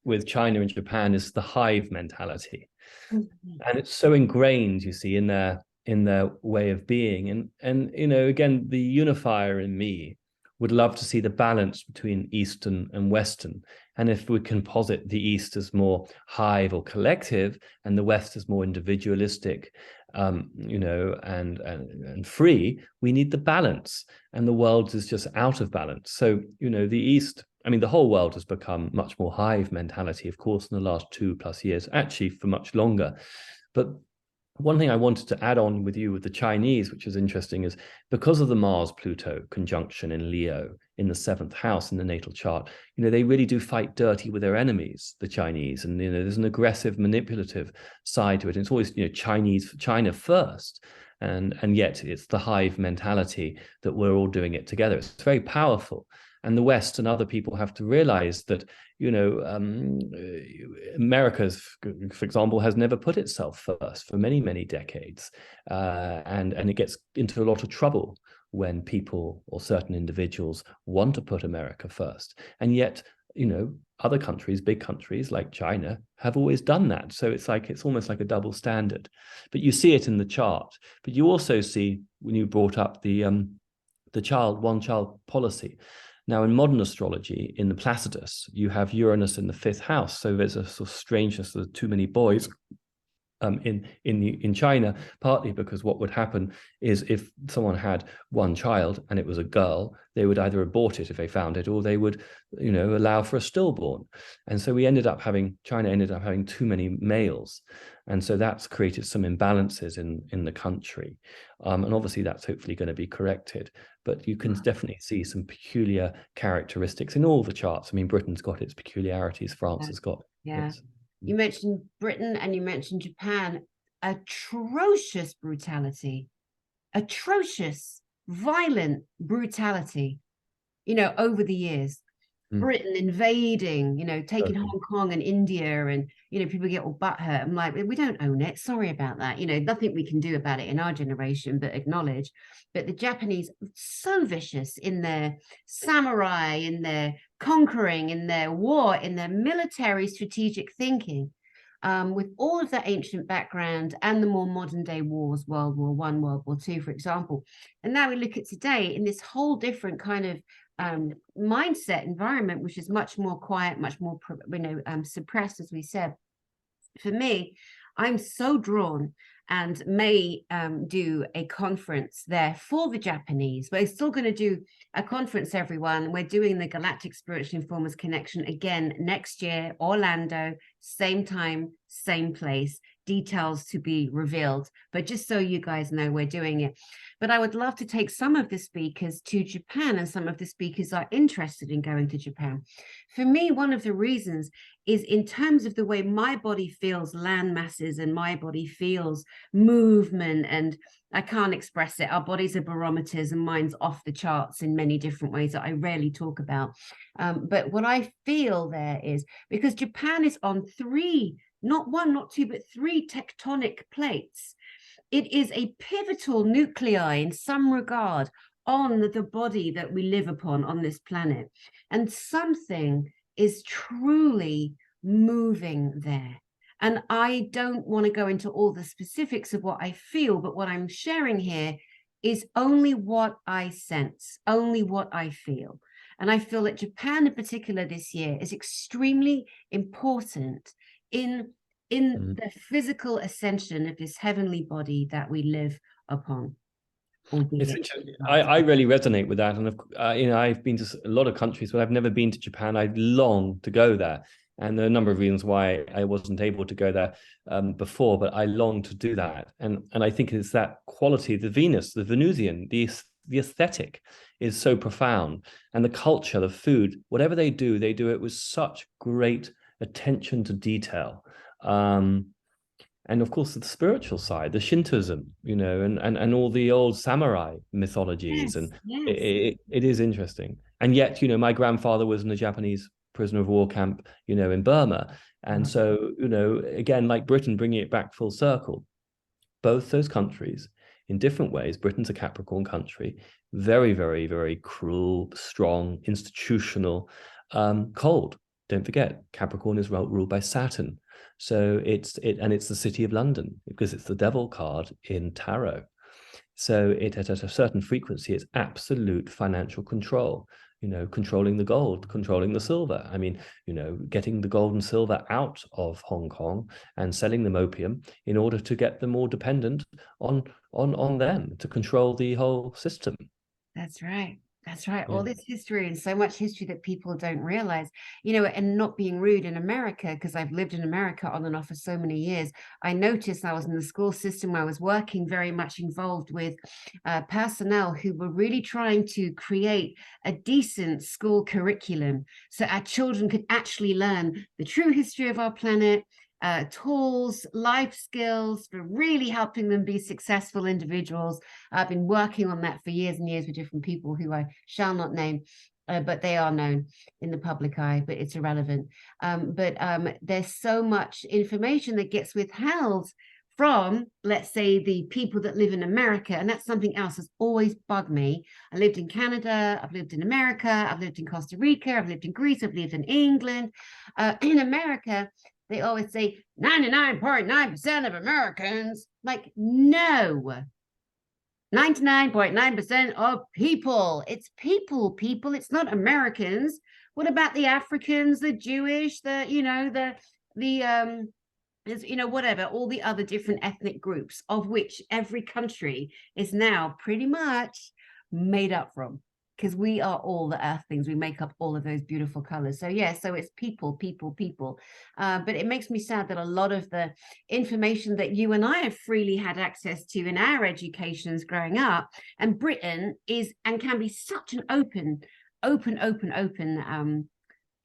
with China and Japan, is the hive mentality. Mm-hmm. And it's so ingrained, you see, in their way of being. And again, the unifier in me would love to see the balance between Eastern and Western. And if we can posit the East as more hive or collective, and the West as more individualistic, and free, we need the balance. And the world is just out of balance. So, the East, the whole world has become much more hive mentality, of course, in the last 2+ years, actually for much longer. But one thing I wanted to add on with you with the Chinese, which is interesting, is because of the Mars-Pluto conjunction in Leo in the 7th house in the natal chart, they really do fight dirty with their enemies, the Chinese. And, there's an aggressive, manipulative side to it. And it's always, China first. And yet it's the hive mentality that we're all doing it together. It's very powerful. And the West and other people have to realize that, America, for example, has never put itself first for many, many decades. And it gets into a lot of trouble when people or certain individuals want to put America first. And yet, other countries, big countries like China, have always done that. So it's almost like a double standard. But you see it in the chart. But you also see, when you brought up the one-child policy. Now, in modern astrology, in the Placidus, you have Uranus in the 5th house. So there's a sort of strangeness, there's too many boys in China, partly because what would happen is if someone had one child and it was a girl, they would either abort it if they found it, or they would, allow for a stillborn. And so China ended up having too many males. And so that's created some imbalances in the country. And obviously that's hopefully going to be corrected. But you can definitely see some peculiar characteristics in all the charts. Britain's got its peculiarities. France has got its. You mentioned Britain and you mentioned Japan. Atrocious brutality. atrocious, violent brutality, over the years. Britain invading, taking Hong Kong and India, and, people get all butthurt. I'm like, we don't own it. Sorry about that. Nothing we can do about it in our generation, but acknowledge. But the Japanese, so vicious in their samurai, in their conquering, in their war, in their military strategic thinking, with all of that ancient background and the more modern day wars, World War I, World War II, for example. And now we look at today in this whole different kind of mindset environment, which is much more quiet, much more suppressed, as we said. For me, I'm so drawn, and may do a conference there for the Japanese. We're still going to do a conference, everyone. We're doing the Galactic Spiritual Informers Connection again next year, Orlando, same time, same place. Details to be revealed, but just so you guys know, we're doing it. But I would love to take some of the speakers to Japan, and some of the speakers are interested in going to Japan. For me, one of the reasons is in terms of the way my body feels land masses, and my body feels movement, and I can't express it. Our bodies are barometers, and mine's off the charts in many different ways that I rarely talk about. But what I feel there is, because Japan is on three, not one, not two, but three tectonic plates. It is a pivotal nuclei in some regard on the body that we live upon on this planet. And something is truly moving there. And I don't want to go into all the specifics of what I feel, but what I'm sharing here is only what I sense, only what I feel. And I feel that Japan in particular this year is extremely important in the physical ascension of this heavenly body that we live upon. I really resonate with that, and I've been to a lot of countries, but I've never been to Japan. I long to go there, and there are a number of reasons why I wasn't able to go there before, but I long to do that, and I think it's that quality, the Venus, the Venusian, the aesthetic is so profound, and the culture, the food, whatever they do it with such great attention to detail. And of course, the spiritual side, the Shintoism, and all the old samurai mythologies. Yes, and yes. It is interesting. And yet, my grandfather was in a Japanese prisoner of war camp, in Burma. And so, again, like Britain, bringing it back full circle, both those countries in different ways. Britain's a Capricorn country, very, very, very cruel, strong, institutional, cold. Don't forget, Capricorn is ruled by Saturn. So it's the city of London, because it's the devil card in tarot. So it at a certain frequency, it's absolute financial control, controlling the gold, controlling the silver. I mean, getting the gold and silver out of Hong Kong and selling them opium in order to get them more dependent on them, to control the whole system. That's right. That's right. Yeah. All this history, and so much history that people don't realize, and not being rude, in America, because I've lived in America on and off for so many years, I noticed I was in the school system where I was working, very much involved with personnel who were really trying to create a decent school curriculum so our children could actually learn the true history of our planet, tools, life skills, for really helping them be successful individuals. I've been working on that for years and years with different people who I shall not name, but they are known in the public eye, but it's irrelevant. But there's so much information that gets withheld from, let's say, the people that live in America. And that's something else that's always bugged me. I lived in Canada, I've lived in America, I've lived in Costa Rica, I've lived in Greece, I've lived in England. In America, they always say 99.9% of Americans. Like, no. 99.9% of people. It's people. It's not Americans. What about the Africans, the Jewish, whatever, all the other different ethnic groups, of which every country is now pretty much made up from, because we are all the earthlings. We make up all of those beautiful colors. So yeah, so it's people. But it makes me sad that a lot of the information that you and I have freely had access to in our educations growing up, and Britain is and can be such an open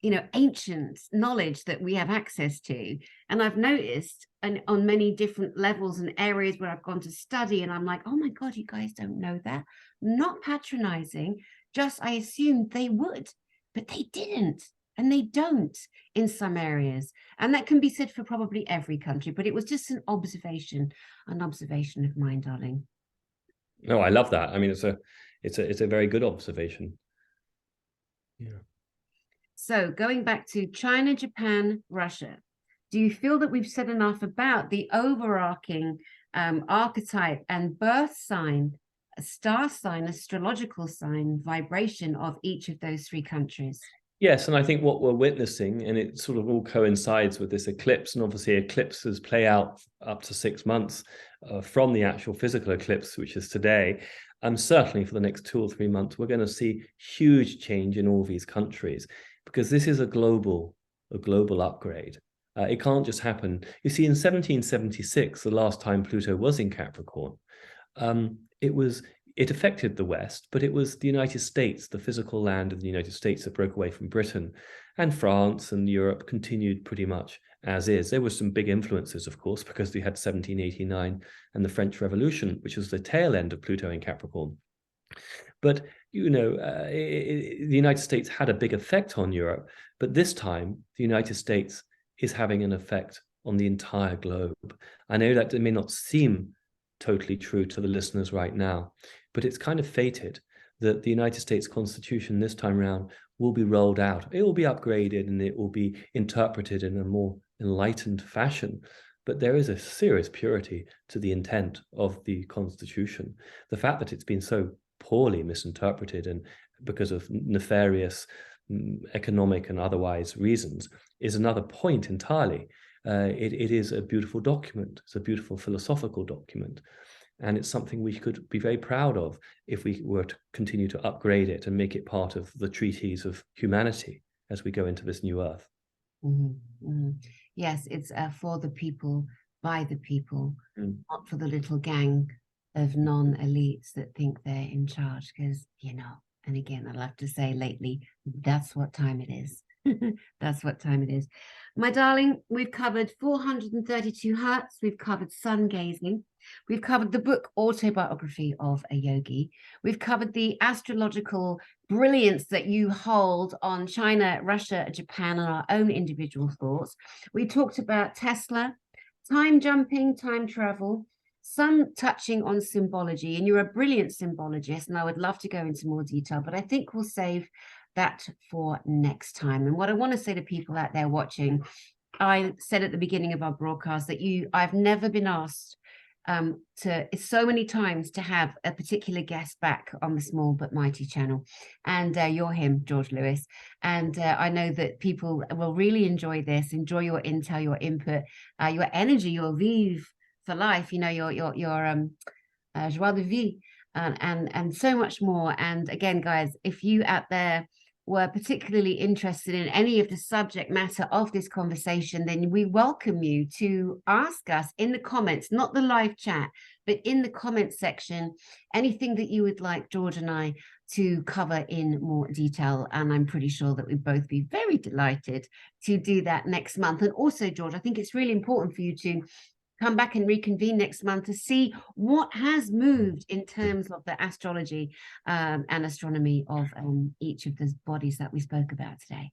ancient knowledge that we have access to. And I've noticed on many different levels and areas where I've gone to study, and I'm like, oh my God, you guys don't know that. Not patronizing, just I assumed they would, but they didn't. And they don't in some areas. And that can be said for probably every country, but it was just an observation of mine, darling. No, I love that. I mean, it's a very good observation. Yeah. So going back to China, Japan, Russia, do you feel that we've said enough about the overarching archetype and birth sign, star sign, astrological sign, vibration of each of those three countries? Yes, and I think what we're witnessing, and it sort of all coincides with this eclipse, and obviously eclipses play out up to 6 months from the actual physical eclipse, which is today. Certainly for the next 2 or 3 months, we're going to see huge change in all these countries, because this is a global upgrade. It can't just happen. You see, in 1776, the last time Pluto was in Capricorn, it affected the West, but it was the United States, the physical land of the United States, that broke away from Britain, and France and Europe continued pretty much as is. There were some big influences, of course, because we had 1789 and the French Revolution, which was the tail end of Pluto in Capricorn. But, the United States had a big effect on Europe, but this time the United States is having an effect on the entire globe. I know that it may not seem totally true to the listeners right now, but it's kind of fated that the United States Constitution this time around will be rolled out. It will be upgraded and it will be interpreted in a more enlightened fashion. But there is a serious purity to the intent of the Constitution. The fact that it's been so poorly misinterpreted and because of nefarious economic and otherwise reasons is another point entirely. It is a beautiful document. It's a beautiful philosophical document. And it's something we could be very proud of if we were to continue to upgrade it and make it part of the treaties of humanity as we go into this new earth. Mm-hmm. Mm-hmm. Yes, it's for the people, by the people, not for the little gang of non-elites that think they're in charge. Because, and again, I'll have to say lately, that's what time it is. That's what time it is. My darling, we've covered 432 hertz. We've covered sun gazing. We've covered the book Autobiography of a Yogi. We've covered the astrological brilliance that you hold on China, Russia, Japan, and our own individual thoughts. We talked about Tesla, time jumping, time travel, some touching on symbology, and you're a brilliant symbologist, and I would love to go into more detail, but I think we'll save that for next time. And what I want to say to people out there watching, I said at the beginning of our broadcast that I've never been asked so many times to have a particular guest back on the Small But Mighty channel, and you're him, Georgehlewis, and I know that people will really enjoy this, enjoy your intel, your input, your energy, your vive for life, your joie de vie, and so much more. And again, guys, if you out there were particularly interested in any of the subject matter of this conversation, then we welcome you to ask us in the comments, not the live chat, but in the comments section, anything that you would like George and I to cover in more detail. And I'm pretty sure that we'd both be very delighted to do that next month. And also, George, I think it's really important for you to come back and reconvene next month to see what has moved in terms of the astrology and astronomy of each of the bodies that we spoke about today.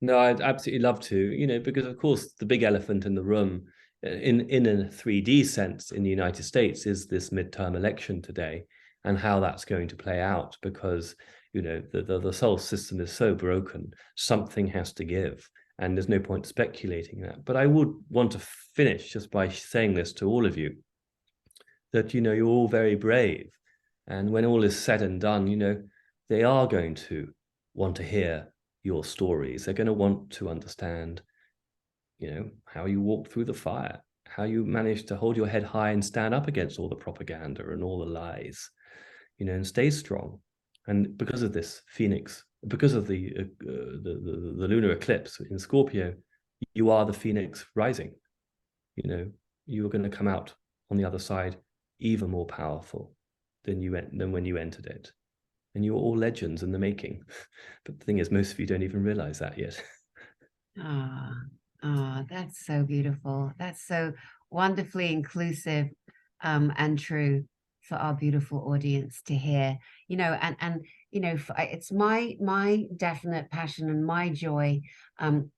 No, I'd absolutely love to, because of course the big elephant in the room in a 3D sense in the United States is this midterm election today and how that's going to play out, because, the solar system is so broken, something has to give. And there's no point speculating that. But I would want to finish just by saying this to all of you, that, you're all very brave. And when all is said and done, they are going to want to hear your stories. They're going to want to understand, how you walked through the fire, how you managed to hold your head high and stand up against all the propaganda and all the lies, and stay strong. And because of this Phoenix, because of the lunar eclipse in Scorpio, you are the Phoenix rising. You are going to come out on the other side even more powerful than when you entered it. and you're all legends in the making. But the thing is, most of you don't even realize that yet. Ah, that's so beautiful. That's so wonderfully inclusive, and true for our beautiful audience to hear. And it's my definite passion and my joy,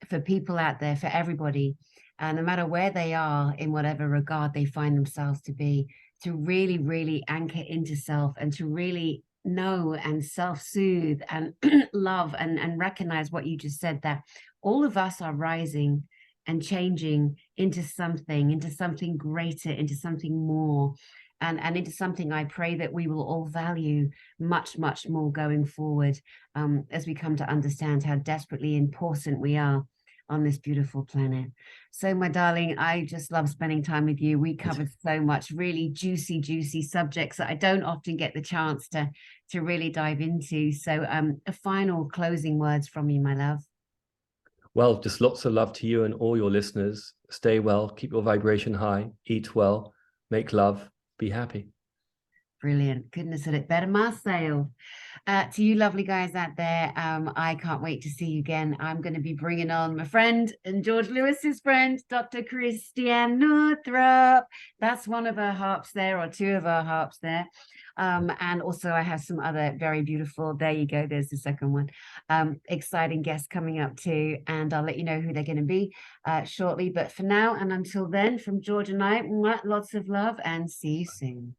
for people out there, for everybody, no matter where they are in whatever regard they find themselves to be, to really, really anchor into self and to really know and self-soothe and love and recognize what you just said, that all of us are rising and changing into something greater, into something more, and into something I pray that we will all value much, much more going forward, as we come to understand how desperately important we are on this beautiful planet. So, my darling, I just love spending time with you. We covered so much really juicy subjects that I don't often get the chance to really dive into. So, a final closing words from you, my love. Well, just lots of love to you and all your listeners. Stay well, keep your vibration high, eat well, make love, be happy. Brilliant. Couldn't have said it better myself. To you lovely guys out there, I can't wait to see you again. I'm going to be bringing on my friend and Georgehewis's friend, Dr. Christiane Northrup. That's one of our harps there, or two of our harps there. And also I have some other very beautiful, there you go, there's the second one, exciting guests coming up too, and I'll let you know who they're going to be shortly. But for now and until then, from George and I, lots of love and see you soon.